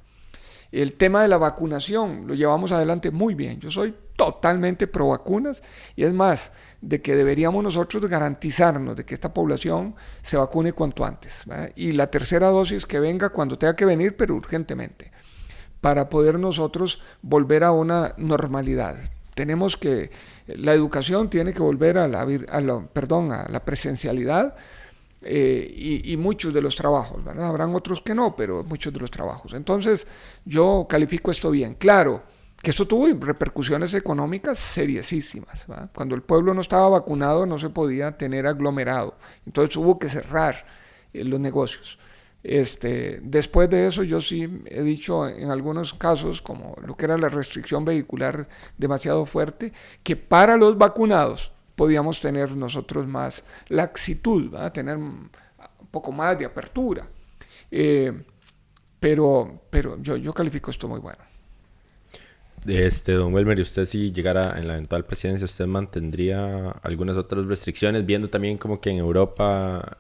El tema de la vacunación lo llevamos adelante muy bien. Yo soy totalmente pro vacunas y es más, de que deberíamos nosotros garantizarnos de que esta población se vacune cuanto antes, ¿verdad? Y la tercera dosis que venga cuando tenga que venir, pero urgentemente. para poder nosotros volver a una normalidad. La educación tiene que volver a la presencialidad, y muchos de los trabajos, ¿verdad? Habrán otros que no, pero muchos de los trabajos. Entonces, yo califico esto bien. Claro que esto tuvo repercusiones económicas seriosísimas, ¿verdad? Cuando el pueblo no estaba vacunado no se podía tener aglomerado, entonces hubo que cerrar los negocios. Después de eso yo sí he dicho en algunos casos, como lo que era la restricción vehicular demasiado fuerte, que para los vacunados podíamos tener nosotros más laxitud, ¿verdad? Tener un poco más de apertura. Pero yo califico esto muy bueno. Don Welmer, ¿y usted si llegara en la eventual presidencia, usted mantendría algunas otras restricciones, viendo también como que en Europa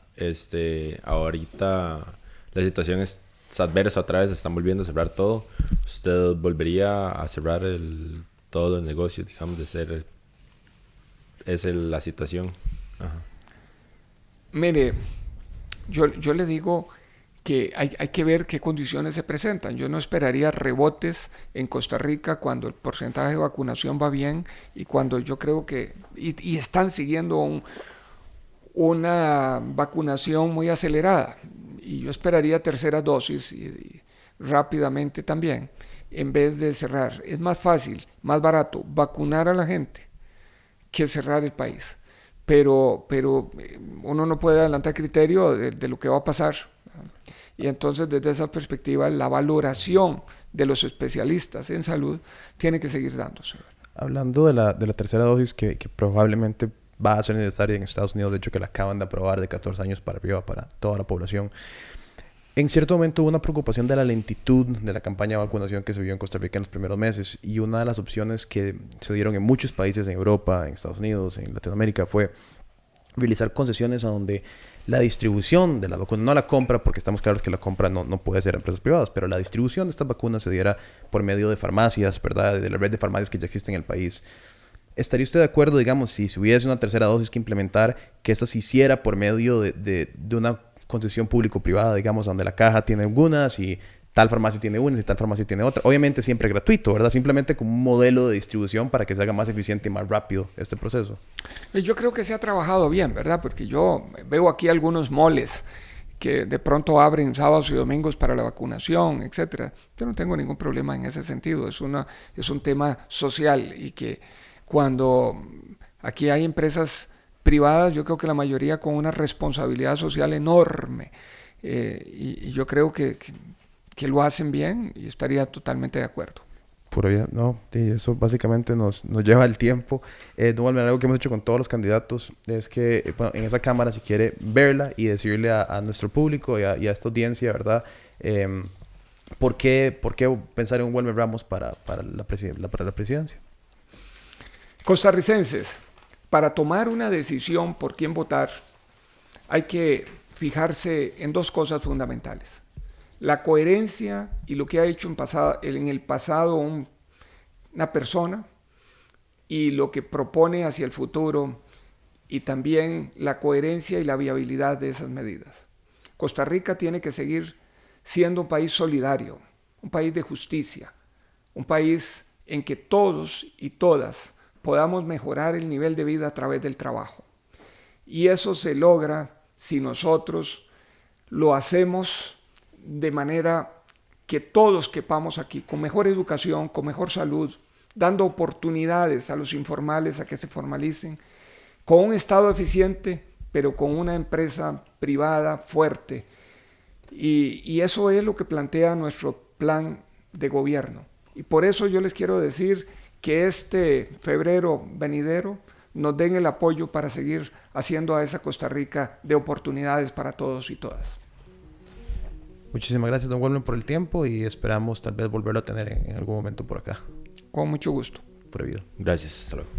ahorita la situación es adversa otra vez, están volviendo a cerrar todo? ¿Usted volvería a cerrar todos los negocios, digamos, de ser la situación? Ajá. Mire, yo le digo que hay que ver qué condiciones se presentan. Yo no esperaría rebotes en Costa Rica cuando el porcentaje de vacunación va bien y cuando yo creo que y están siguiendo una vacunación muy acelerada, y yo esperaría tercera dosis y rápidamente también, en vez de cerrar. Es más fácil, más barato vacunar a la gente que cerrar el país, pero uno no puede adelantar criterio de lo que va a pasar, y entonces desde esa perspectiva la valoración de los especialistas en salud tiene que seguir dándose. Hablando de la tercera dosis que probablemente va a ser necesaria en Estados Unidos, de hecho que la acaban de aprobar de 14 años para arriba para toda la población. En cierto momento hubo una preocupación de la lentitud de la campaña de vacunación que se vio en Costa Rica en los primeros meses, y una de las opciones que se dieron en muchos países, en Europa, en Estados Unidos, en Latinoamérica, fue realizar concesiones a donde la distribución de la vacuna, no la compra, porque estamos claros que la compra no puede ser a empresas privadas, pero la distribución de estas vacunas se diera por medio de farmacias, ¿verdad? De la red de farmacias que ya existe en el país. ¿Estaría usted de acuerdo, digamos, si hubiese una tercera dosis que implementar, que esta se hiciera por medio de una concesión público-privada, digamos, donde la caja tiene algunas y tal farmacia tiene unas y tal farmacia tiene otra? Obviamente siempre gratuito, ¿verdad? Simplemente como un modelo de distribución para que se haga más eficiente y más rápido este proceso. Yo creo que se ha trabajado bien, ¿verdad? Porque yo veo aquí algunos moles que de pronto abren sábados y domingos para la vacunación, etcétera. Yo no tengo ningún problema en ese sentido. Es un tema social, y que cuando aquí hay empresas privadas, yo creo que la mayoría con una responsabilidad social enorme, y yo creo que lo hacen bien, y estaría totalmente de acuerdo. Pura vida, no, eso básicamente nos lleva el tiempo. Don Walmer, algo que hemos hecho con todos los candidatos es que en esa cámara, si quiere verla y decirle a nuestro público y a esta audiencia, ¿verdad? ¿Por qué pensar en un Walmer Ramos para la presidencia? Costarricenses, para tomar una decisión por quién votar, hay que fijarse en dos cosas fundamentales: la coherencia y lo que ha hecho en el pasado una persona, y lo que propone hacia el futuro, y también la coherencia y la viabilidad de esas medidas. Costa Rica tiene que seguir siendo un país solidario, un país de justicia, un país en que todos y todas podamos mejorar el nivel de vida a través del trabajo. Y eso se logra si nosotros lo hacemos de manera que todos quepamos aquí, con mejor educación, con mejor salud, dando oportunidades a los informales a que se formalicen, con un Estado eficiente, pero con una empresa privada fuerte. Y eso es lo que plantea nuestro plan de gobierno. Y por eso yo les quiero decir que este febrero venidero nos den el apoyo para seguir haciendo a esa Costa Rica de oportunidades para todos y todas. Muchísimas gracias, don Walmer, por el tiempo, y esperamos tal vez volverlo a tener en algún momento por acá. Con mucho gusto. Pura vida. Gracias, hasta luego.